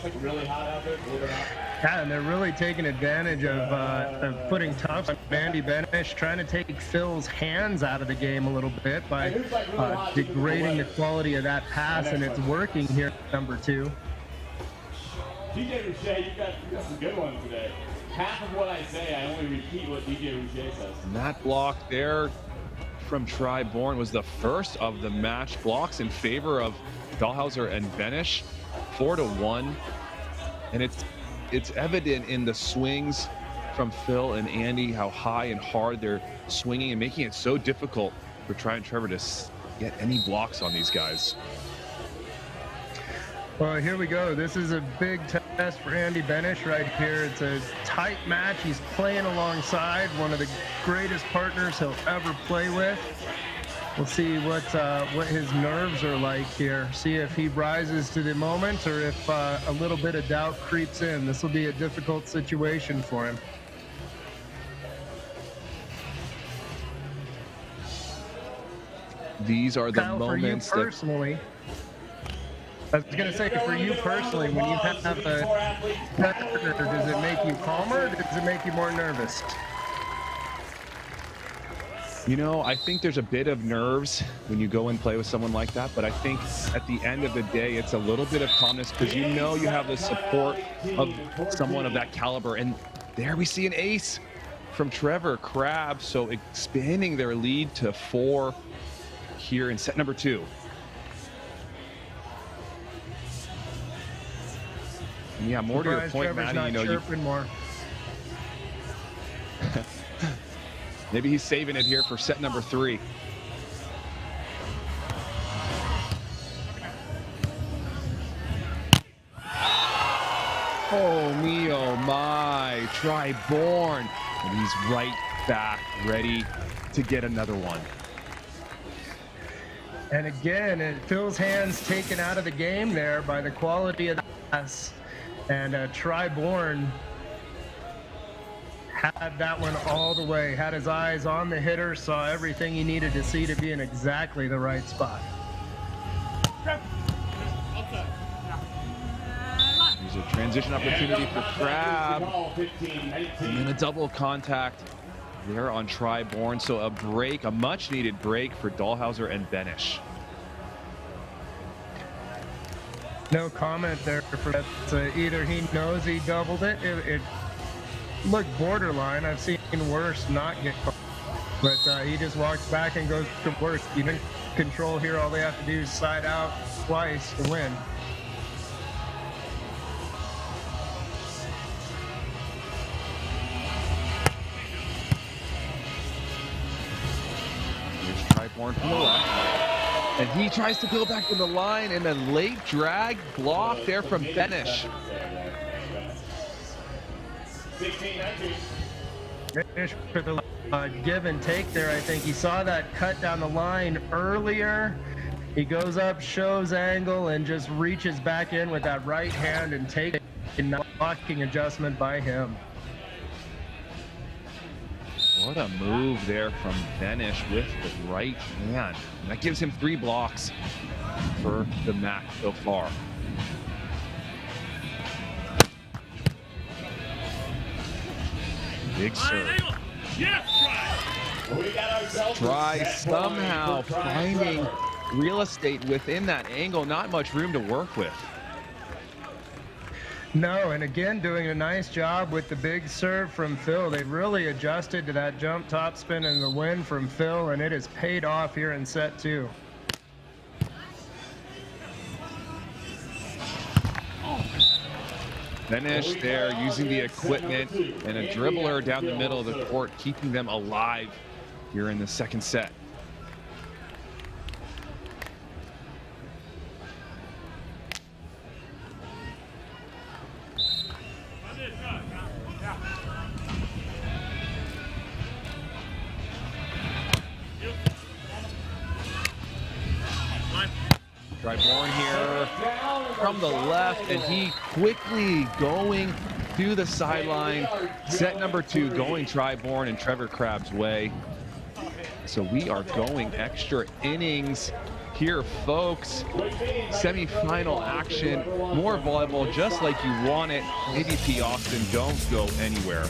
and they're really taking advantage of putting tough Andy Benesh trying to take Phil's hands out of the game a little bit by degrading the quality of that pass, and it's working here at number 2. DJ Rouget, you got some good ones today. Half of what I say, I only repeat what DJ Rouget says. And that block there from Bourne was the first of the match blocks in favor of Dalhausser and Benesh, 4-1. And it's evident in the swings from Phil and Andy, how high and hard they're swinging and making it so difficult for Trevor to get any blocks on these guys. Well, here we go. This is a big test for Andy Benesh right here. It's a tight match. He's playing alongside one of the greatest partners he'll ever play with. We'll see what his nerves are like here. See if he rises to the moment or if a little bit of doubt creeps in. This will be a difficult situation for him. These are the Kyle, moments for you personally, I was going to say, for you personally, when you have a partner, does it make you calmer or does it make you more nervous? You know, I think there's a bit of nerves when you go and play with someone like that, but I think at the end of the day, it's a little bit of calmness because you know you have the support of someone of that caliber. And there we see an ace from Trevor Crabb, so expanding their lead to 4 here in set number 2. And yeah, more to your point, Maddie, you know, more. Maybe he's saving it here for set number 3. Oh me, oh my, Bourne. And he's right back, ready to get another one. And again, Phil's hands taken out of the game there by the quality of the pass. And Bourne had that one all the way, had his eyes on the hitter, saw everything he needed to see to be in exactly the right spot. There's a transition opportunity for Crabb. And then a double contact there on Bourne. So a break, a much needed break for Dalhausser and Benesh. No comment there for that. Either he knows he doubled it. It looked borderline. I've seen worse not get caught. But he just walks back and goes to worse. You didn't control here. All they have to do is side out twice to win. Here's Bourne from the left. And he tries to go back to the line, and a late drag block there from Benesh. Benesh for the give and take there. I think he saw that cut down the line earlier. He goes up, shows angle, and just reaches back in with that right hand and takes a blocking adjustment by him. What a move there from Benesh with the right hand. And that gives him 3 blocks for the match so far. Big serve. Try somehow finding real estate within that angle. Not much room to work with. No, and again, doing a nice job with the big serve from Phil. They really adjusted to that jump topspin and the win from Phil, and it has paid off here in set 2. Benesh there using the equipment and a dribbler down the middle of the court, keeping them alive here in the second set. Bourne here from the left, and he quickly going to the sideline. Set number 2 going Bourne and Trevor Crabb's way. So we are going extra innings here, folks. Semi-final action, more volleyball just like you want it. AVP Austin, don't go anywhere.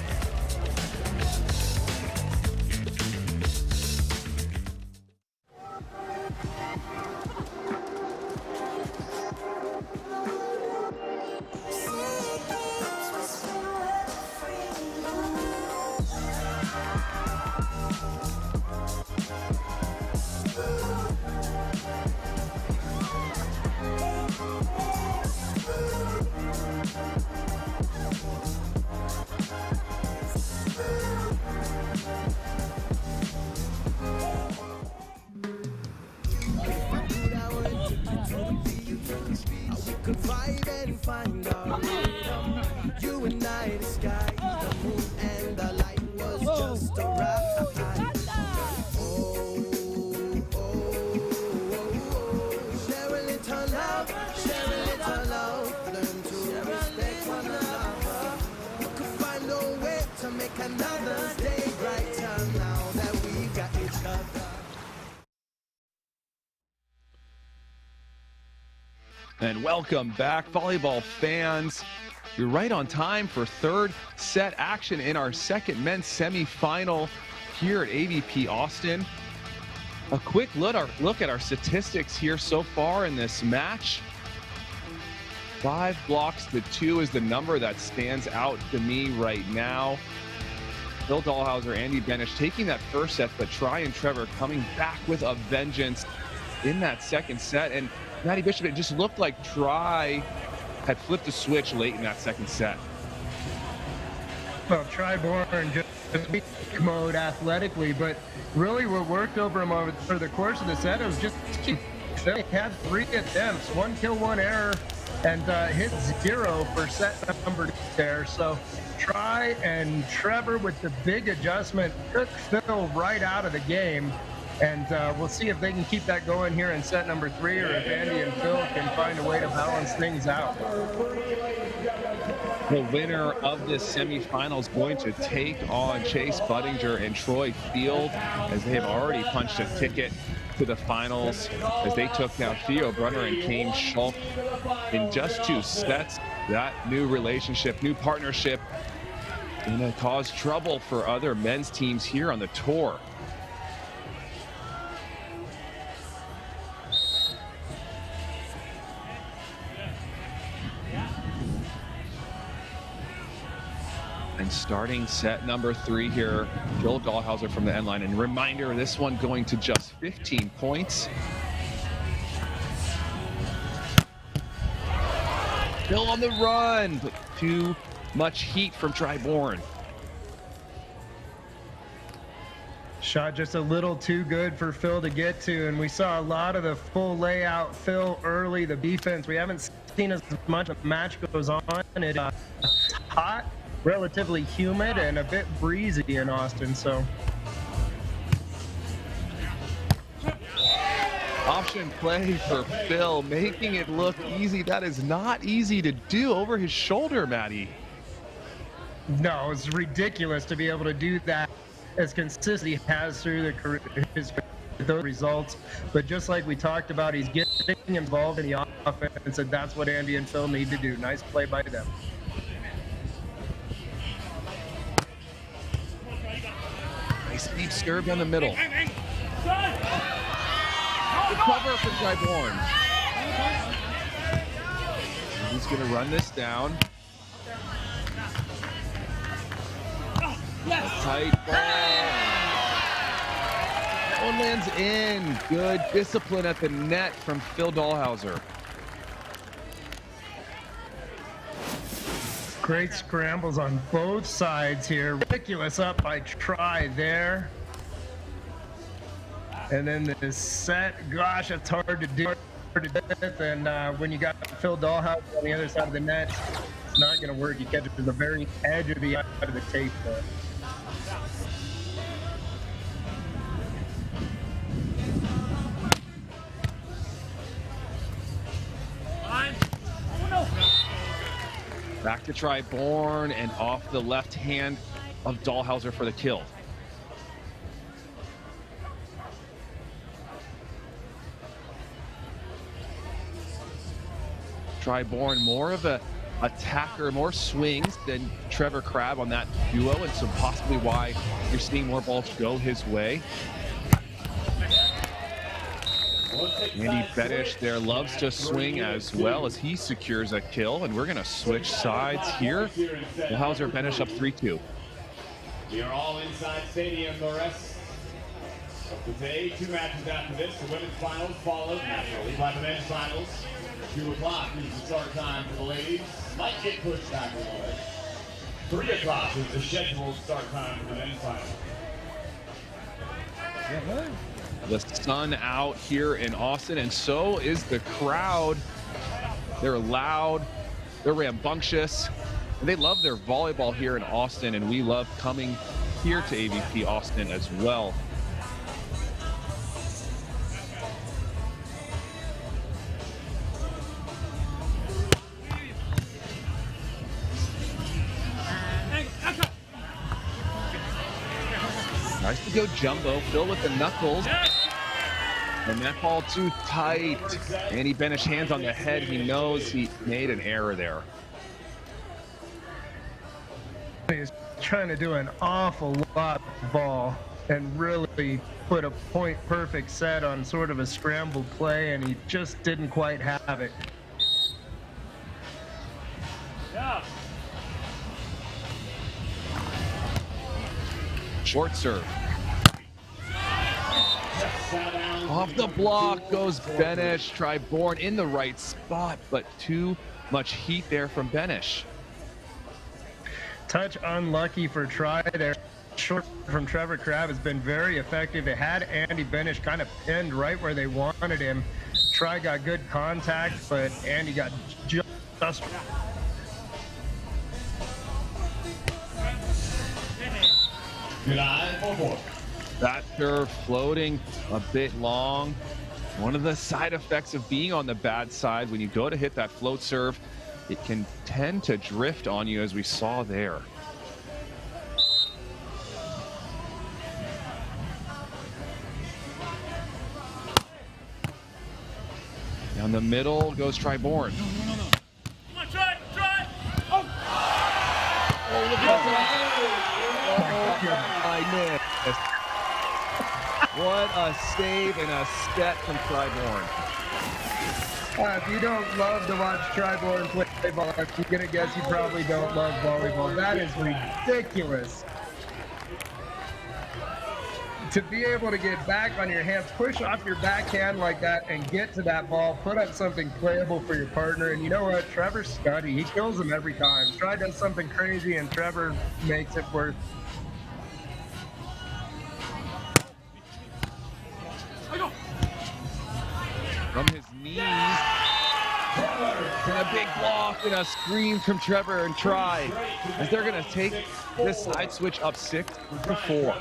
We could vibe and find our rhythm. You and I, the sky, the moon, and the light was just a ride. Share a little love, learn to respect one another. We could find a way to make another day brighter now that we've got each other. And welcome back, volleyball fans. You're right on time for third set action in our second men's semifinal here at AVP Austin. A quick look at our statistics here so far in this match. 5 blocks to 2 is the number that stands out to me right now. Phil Dalhausser, Andy Benesh taking that first set, but Try and Trevor coming back with a vengeance in that second set. And Maddie Bishop, it just looked like Try had flipped a switch late in that second set. Well, Try Bourne just weak mode athletically, but really what worked over him over the course of the set was just they had 3 attempts, 1 kill, 1 error, and hit 0 for set number 2 there. So Try and Trevor with the big adjustment took Phil right out of the game. And we'll see if they can keep that going here in set number 3, or if Andy and Phil can find a way to balance things out. The winner of this semifinal is going to take on Chase Budinger and Troy Field, as they have already punched a ticket to the finals, as they took down Theo Brunner and Kane Schulk in just 2 sets. That new relationship, new partnership, going to cause trouble for other men's teams here on the tour. And starting set number 3 here, Phil Dalhausser from the end line. And reminder, this one going to just 15 points. Phil on the run, but too much heat from Try Bourne. Shot just a little too good for Phil to get to, and we saw a lot of the full layout Phil early. The defense, we haven't seen as much. The match goes on. It's hot, relatively humid, and a bit breezy in Austin, so. Option play for Phil, making it look easy. That is not easy to do over his shoulder, Maddie. No, it's ridiculous to be able to do that as consistently has through the career, those results. But just like we talked about, he's getting involved in the offense, and that's what Andy and Phil need to do. Nice play by them. Nice deep serve down the middle. The cover for Try Bourne. He's going to run this down. Tight ball. That one lands in. Good discipline at the net from Phil Dalhausser. Great scrambles on both sides here. Ridiculous up by Try there. And then the set, gosh, it's hard to do. And when you got Phil Dalhausser on the other side of the net, it's not going to work. You catch it to the very edge of the tape there. Back to Try Bourne, and off the left hand of Dalhausser for the kill. Try Bourne, more of a attacker, more swings than Trevor Crabb on that duo, and so possibly why you're seeing more balls go his way. Andy Benesh there loves to swing as well, as he secures a kill, and we're going to switch sides here. Dalhausser, Benesh up 3-2. We are all inside stadium. The rest of the day, 2 matches after this. The women's finals followed naturally by the men's finals. 2 o'clock is the start time for the ladies. Might get pushed back a little bit. 3 o'clock is the scheduled start time for the men's finals. The sun out here in Austin, and so is the crowd. They're loud, they're rambunctious, and they love their volleyball here in Austin, and we love coming here to AVP Austin as well. Nice to go jumbo, Phil with the knuckles. And that ball too tight. Andy Benesh hands on the head. He knows he made an error there. He's trying to do an awful lot of ball and really put a point perfect set on sort of a scrambled play, and he just didn't quite have it. Yeah. Short serve. Off the block goes Benesh. Try Bourne in the right spot, but too much heat there from Benesh. Touch unlucky for Try there. Short from Trevor Crabb has been very effective. It had Andy Benesh kind of pinned right where they wanted him. Try got good contact, but Andy got just That serve floating a bit long. One of the side effects of being on the bad side, when you go to hit that float serve, it can tend to drift on you, as we saw there. Down the middle goes Bourne. Come on, try. Oh! Oh, look at that. I missed. What a save and a set from Bourne. If you don't love to watch Bourne play ball, I'm gonna guess you probably don't love volleyball. That is ridiculous. To be able to get back on your hands, push off your backhand like that and get to that ball, put up something playable for your partner. And you know what? Trevor's scuddy. He kills them every time. Try does something crazy and Trevor makes it worth. From his knees, and a big block and a scream from Trevor and Try, as they're going to take this side switch up 6-4.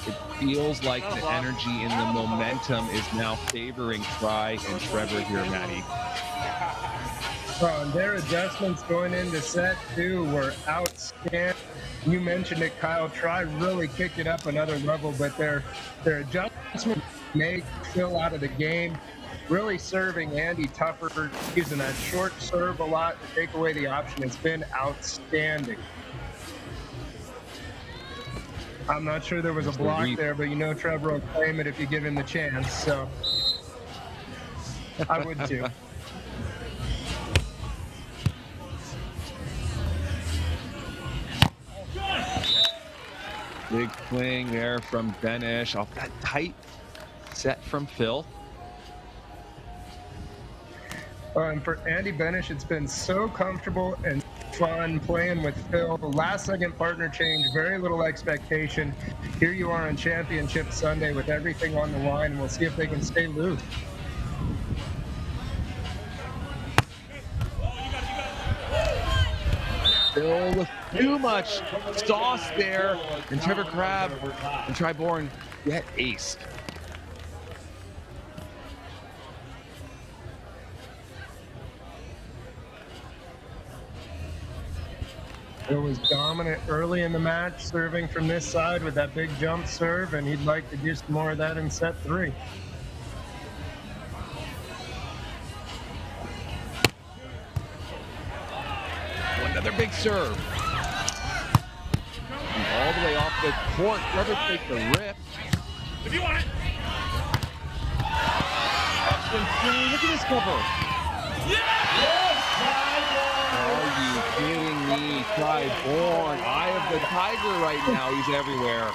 It feels like the energy and the momentum is now favoring Try and Trevor here, Maddie. Their adjustments going into set 2 were outstanding. You mentioned it, Kyle. Try really kicked it up another level, but their adjustment made Phil out of the game. Really serving Andy tougher, using that short serve a lot to take away the option. It's been outstanding. I'm not sure there was a block there, but you know Trevor will claim it if you give him the chance, so I would too. Big swing there from Benesh off that tight set from Phil. And for Andy Benesh, it's been so comfortable and fun playing with Phil. Last second partner change, very little expectation. Here you are on Championship Sunday with everything on the line, and we'll see if they can stay loose. Phil with too much sauce there, and Trevor Crabb and Bourne get aced. Phil was dominant early in the match, serving from this side with that big jump serve, and he'd like to do some more of that in set 3. Another big serve. And all the way off the court. Trevor takes the rip. If you want it. Look at this cover. Are you kidding me? Bourne, eye of the tiger right now. He's everywhere.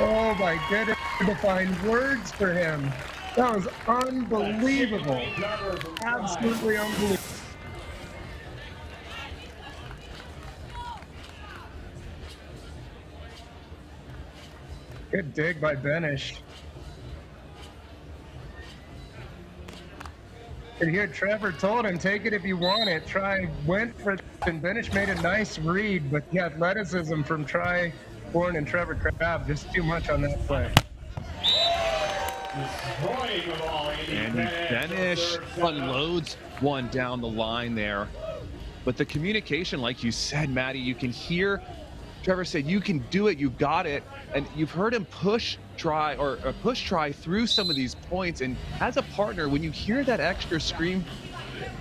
Oh my goodness, to find words for him. That was unbelievable. Absolutely unbelievable. Good dig by Benesh. And here Trevor told him, take it if you want it. Try went for it, and Benesh made a nice read, but the athleticism from Bourne and Trevor Crabb, just too much on that play. And Benesh unloads one down the line there. But the communication, like you said, Maddie, you can hear Trevor say, you can do it, you got it. And you've heard him push try through some of these points. And as a partner, when you hear that extra scream,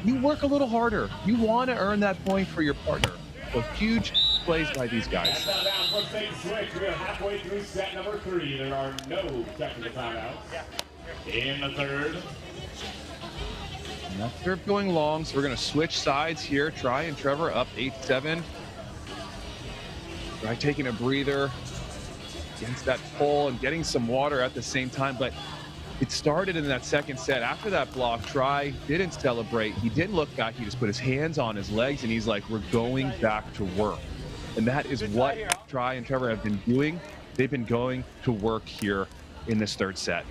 you work a little harder. You want to earn that point for your partner. So huge plays by these guys. We are halfway through set number 3. There are no technical timeouts in the third. And that serve going long, so we're going to switch sides here. Try and Trevor up 8-7. Try taking a breather against that pole and getting some water at the same time. But it started in that second set. After that block, Try didn't celebrate. He didn't look back. He just put his hands on his legs, and he's like, we're going back to work. And that is what Try and Trevor have been doing. They've been going to work here in this third set.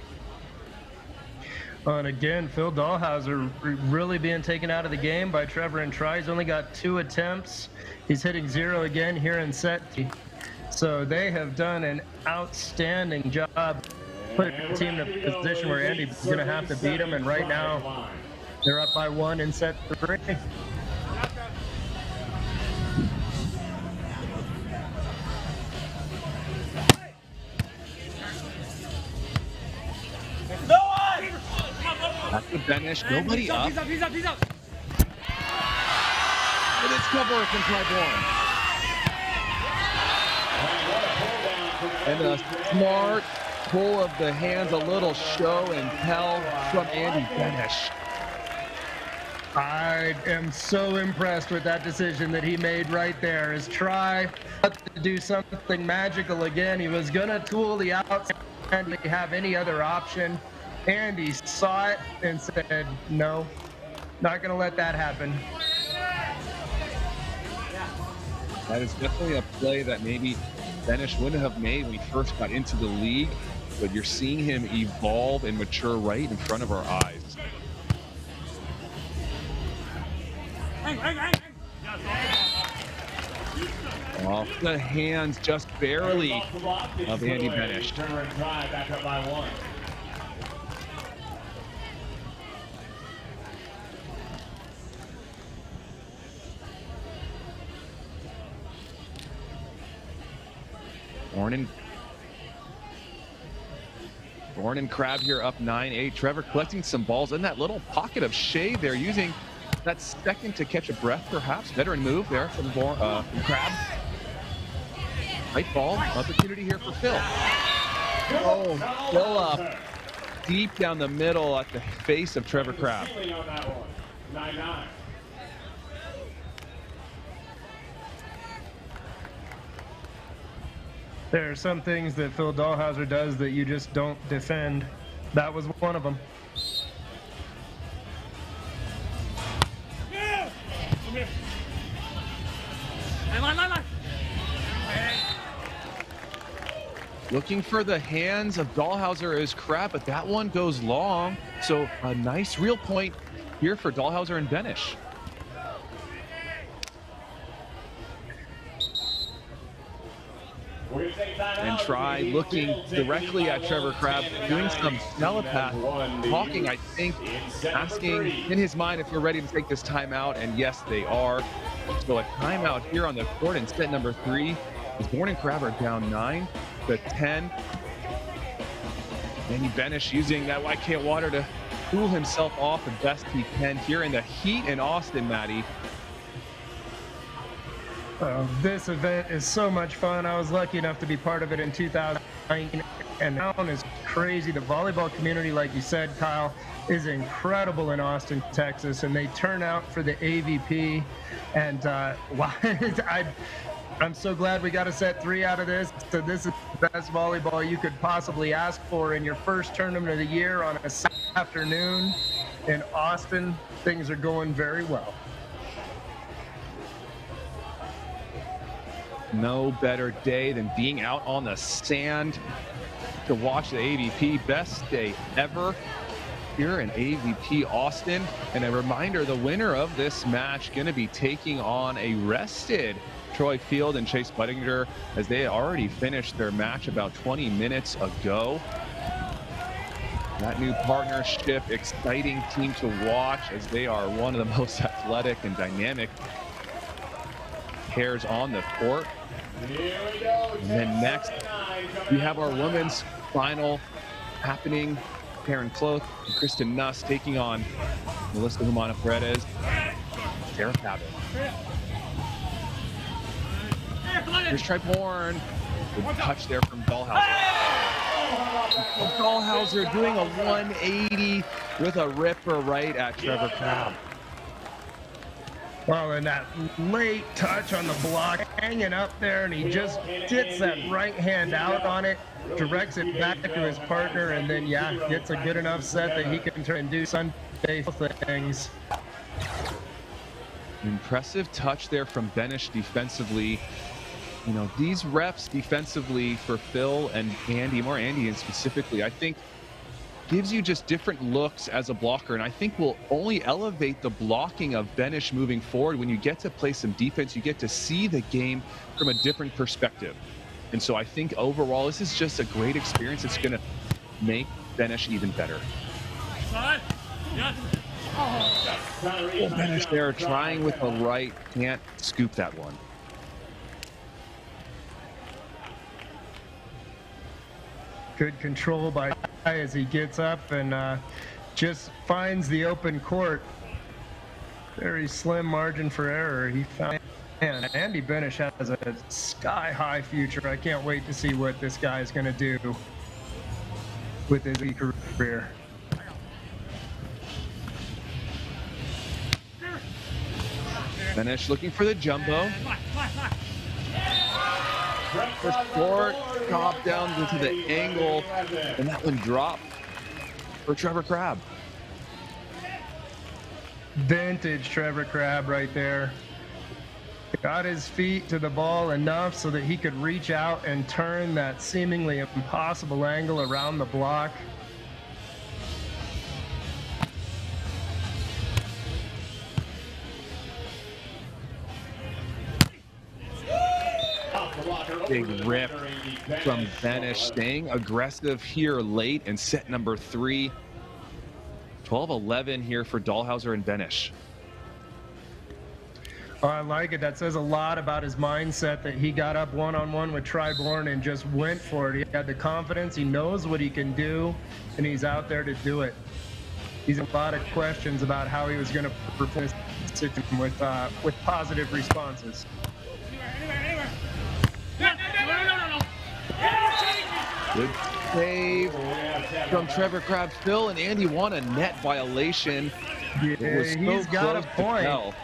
And again, Phil Dalhausser really being taken out of the game by Trevor and Try. He's only got 2 attempts. He's hitting 0 again here in set. So they have done an outstanding job putting the team in a position where Andy's going to have to beat them. And right now, they're up by 1 in set 3. That's the Benesh. Nobody up. He's up. And it's cover from Bourne. And a smart pull of the hands, a little show and tell from Andy Benesh. I am so impressed with that decision that he made right there. Is Try to do something magical again. He was going to tool the outside and have any other option. And he saw it and said, no, not going to let that happen. That is definitely a play that maybe Benesh wouldn't have made when he first got into the league, but you're seeing him evolve and mature right in front of our eyes. Off the hands just barely of Andy Benesh. Back up by 1. Bourne and Crabb here up 9-8. Trevor collecting some balls in that little pocket of shade there, using that second to catch a breath, perhaps. Veteran move there from Crabb. Right ball, opportunity here for Phil. Oh, Phil up deep down the middle at the face of Trevor Crabb. 9-9. There are some things that Phil Dalhausser does that you just don't defend. That was one of them. Looking for the hands of Dalhausser is Crabb, but that one goes long. So a nice real point here for Dalhausser and Benesh. And Try looking directly at Trevor Crabb, doing some telepath talking, I think, asking in his mind if you're ready to take this timeout, and yes, they are. So a timeout here on the court in set number 3. As Bourne and Crabb are down 9-10. Andy Benesh using that white can water to cool himself off the best he can here in the heat in Austin, Maddie. This event is so much fun. I was lucky enough to be part of it in 2019, and the town is crazy. The volleyball community, like you said, Kyle, is incredible in Austin, Texas, and they turn out for the AVP. And I'm so glad we got a set 3 out of this. So this is the best volleyball you could possibly ask for in your first tournament of the year on a Saturday afternoon in Austin. Things are going very well. No better day than being out on the sand to watch the AVP. Best day ever here in AVP Austin. And a reminder, the winner of this match going to be taking on a rested Troy Field and Chase Buttinger, as they already finished their match about 20 minutes ago. That new partnership, exciting team to watch, as they are one of the most athletic and dynamic pairs on the court. And then next, we have our women's final happening. Karen Cloth and Kristen Nuss taking on Melissa Humana Paredes, Sarah Cabot. Here's Bourne. Good touch there from Dalhausser. Dalhausser doing a 180 with a ripper right at Trevor Crabb. Well, and that late touch on the block, hanging up there, and he just gets that right hand out on it, directs it back to his partner, and then, yeah, gets a good enough set that he can try and do Sunday things. Impressive touch there from Benesh defensively. You know, these reps defensively for Phil and Andy, more Andy and specifically, I think gives you just different looks as a blocker, and I think will only elevate the blocking of Benesh moving forward. When you get to play some defense, you get to see the game from a different perspective. And so I think overall, this is just a great experience. It's going to make Benesh even better. Benesh there trying with the right, can't scoop that one. Good control by as he gets up and just finds the open court. Very slim margin for error. He found, and Andy Benesh has a sky-high future. I can't wait to see what this guy is going to do with his career. Benesh looking for the jumbo. First court, top down into the angle, and that one dropped for Trevor Crabb. Vintage Trevor Crabb right there. Got his feet to the ball enough so that he could reach out and turn that seemingly impossible angle around the block. Big rip from Benesh, staying aggressive here late in set number 3. 12-11 here for Dalhausser and Benesh. Oh, I like it. That says a lot about his mindset, that he got up one-on-one with Bourne and just went for it. He had the confidence, he knows what he can do, and he's out there to do it. He's a lot of questions about how he was going to perform this situation with positive responses. Good save from Trevor Crabb. Phil and Andy want a net violation. Yeah, he's got a point.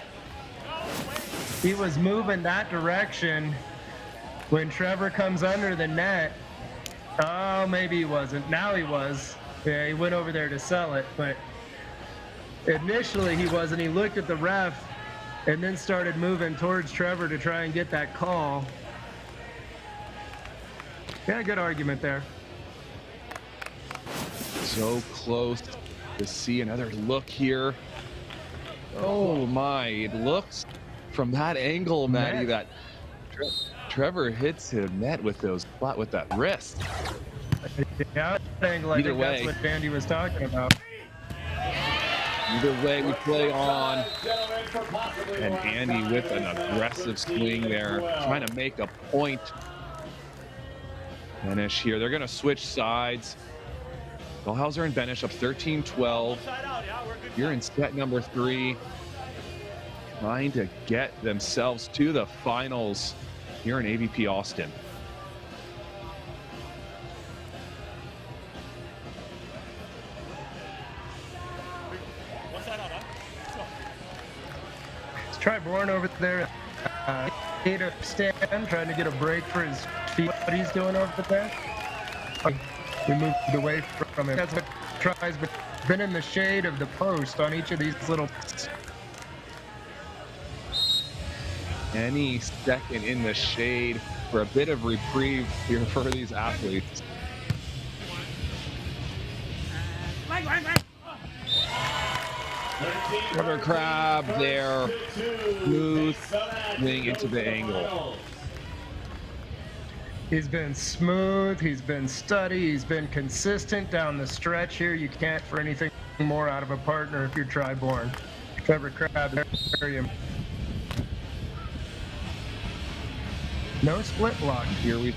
He was moving that direction when Trevor comes under the net. Oh, maybe he wasn't. Now he was. Yeah, he went over there to sell it, but initially he wasn't. He looked at the ref and then started moving towards Trevor to try and get that call. Yeah, good argument there. So close to see another look here. Oh my, it looks from that angle, Maddie, that Trevor hits him net with that wrist. Yeah, that angle, I think that's what Andy was talking about. Either way, we play on. And Andy with an aggressive swing there, trying to make a point. Benesh here. They're going to switch sides. Dalhausser and Benesh up 13-12. Here in set number 3. Trying to get themselves to the finals here in AVP Austin. Let's try Bourne over there. To stand, trying to get a break for his feet. What he's doing over there. We moved away from him. That's what tries, but been in the shade of the post on each of these little. Any second in the shade for a bit of reprieve here for these athletes. Another Crabb there, smooth wing into the angle. He's been smooth, he's been steady, he's been consistent down the stretch here. You can't for anything more out of a partner if you're Bourne. Trevor Crabb, no split block. Here we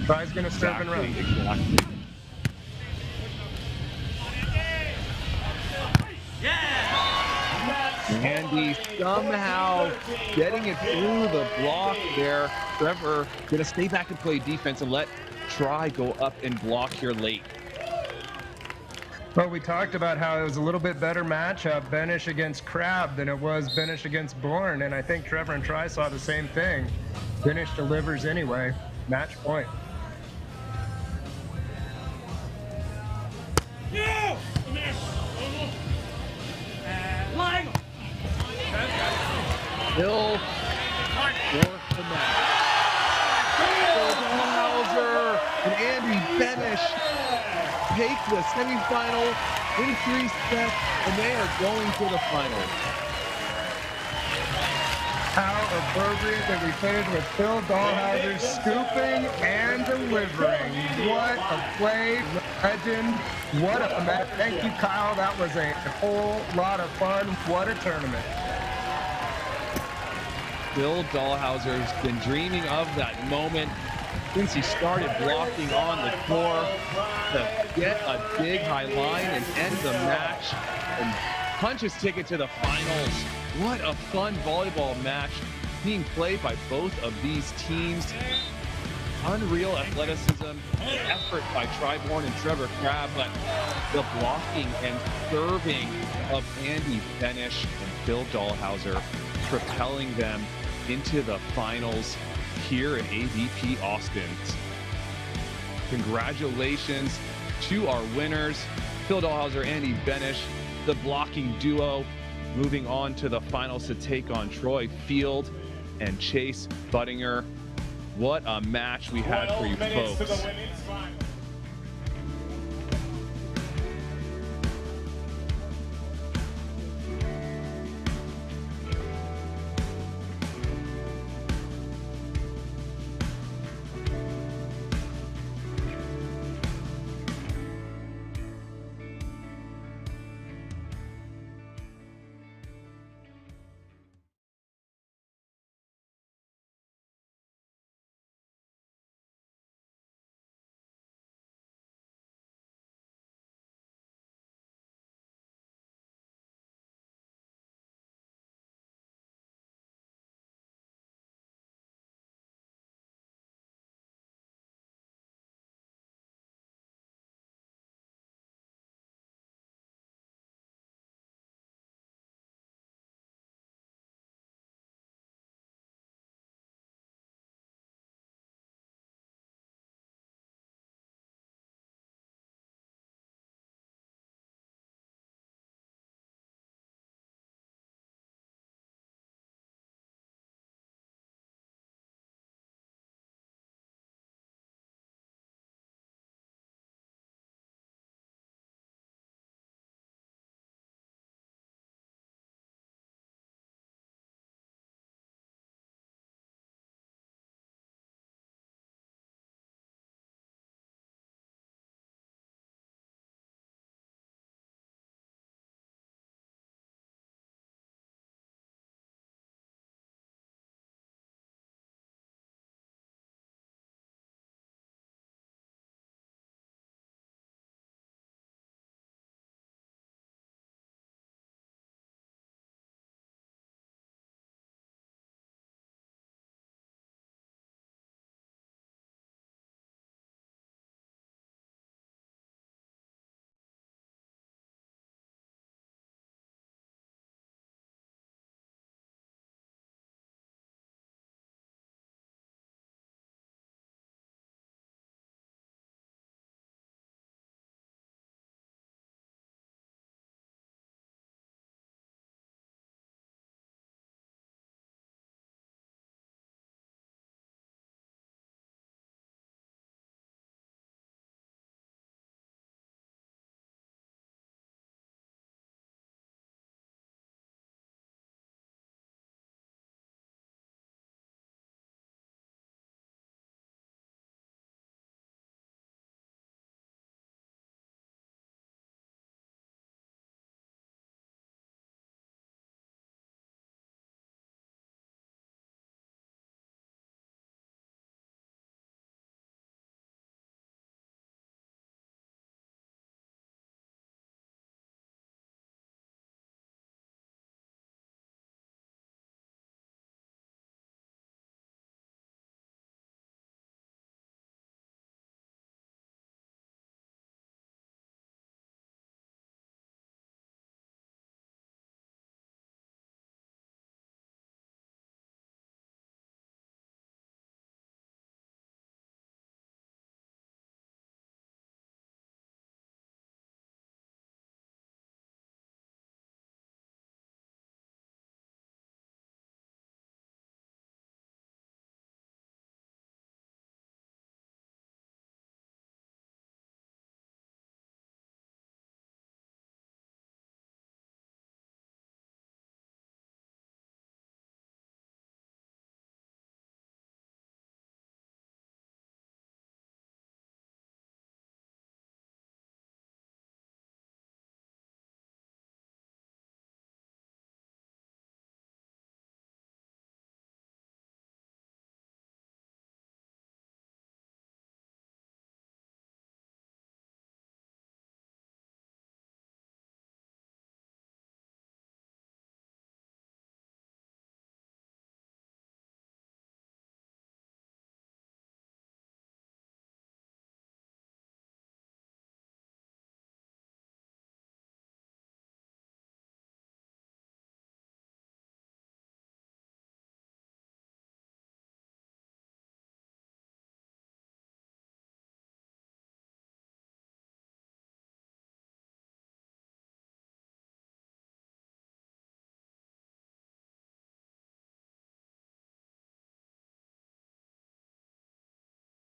Try's gonna serve and run. Exactly. Andy somehow getting it through the block there. Trevor gonna stay back and play defense and let Try go up and block here late. Well, we talked about how it was a little bit better matchup, Benesh against Crabb, than it was Benesh against Bourne, and I think Trevor and Try saw the same thing. Benesh delivers anyway. Match point. Hill fourth the match. Dalhausser and Andy Benesh take the semifinal in 3 sets, and they are going to the finals. How appropriate that we finished with Phil Dalhausser scooping and delivering. What a play, legend. What a match. Thank you, Kyle. That was a whole lot of fun. What a tournament. Phil Dalhausser has been dreaming of that moment since he started blocking on the floor to get a big high line and end the match and punch his ticket to the finals. What a fun volleyball match being played by both of these teams. Unreal athleticism, effort by Bourne and Trevor Crabb, but the blocking and serving of Andy Benesh and Phil Dalhausser propelling them into the finals here at AVP Austin. Congratulations to our winners, Phil Dalhausser, Andy Benesh, the blocking duo, moving on to the finals to take on Troy Field and Chase Buttinger. What a match we had for you folks.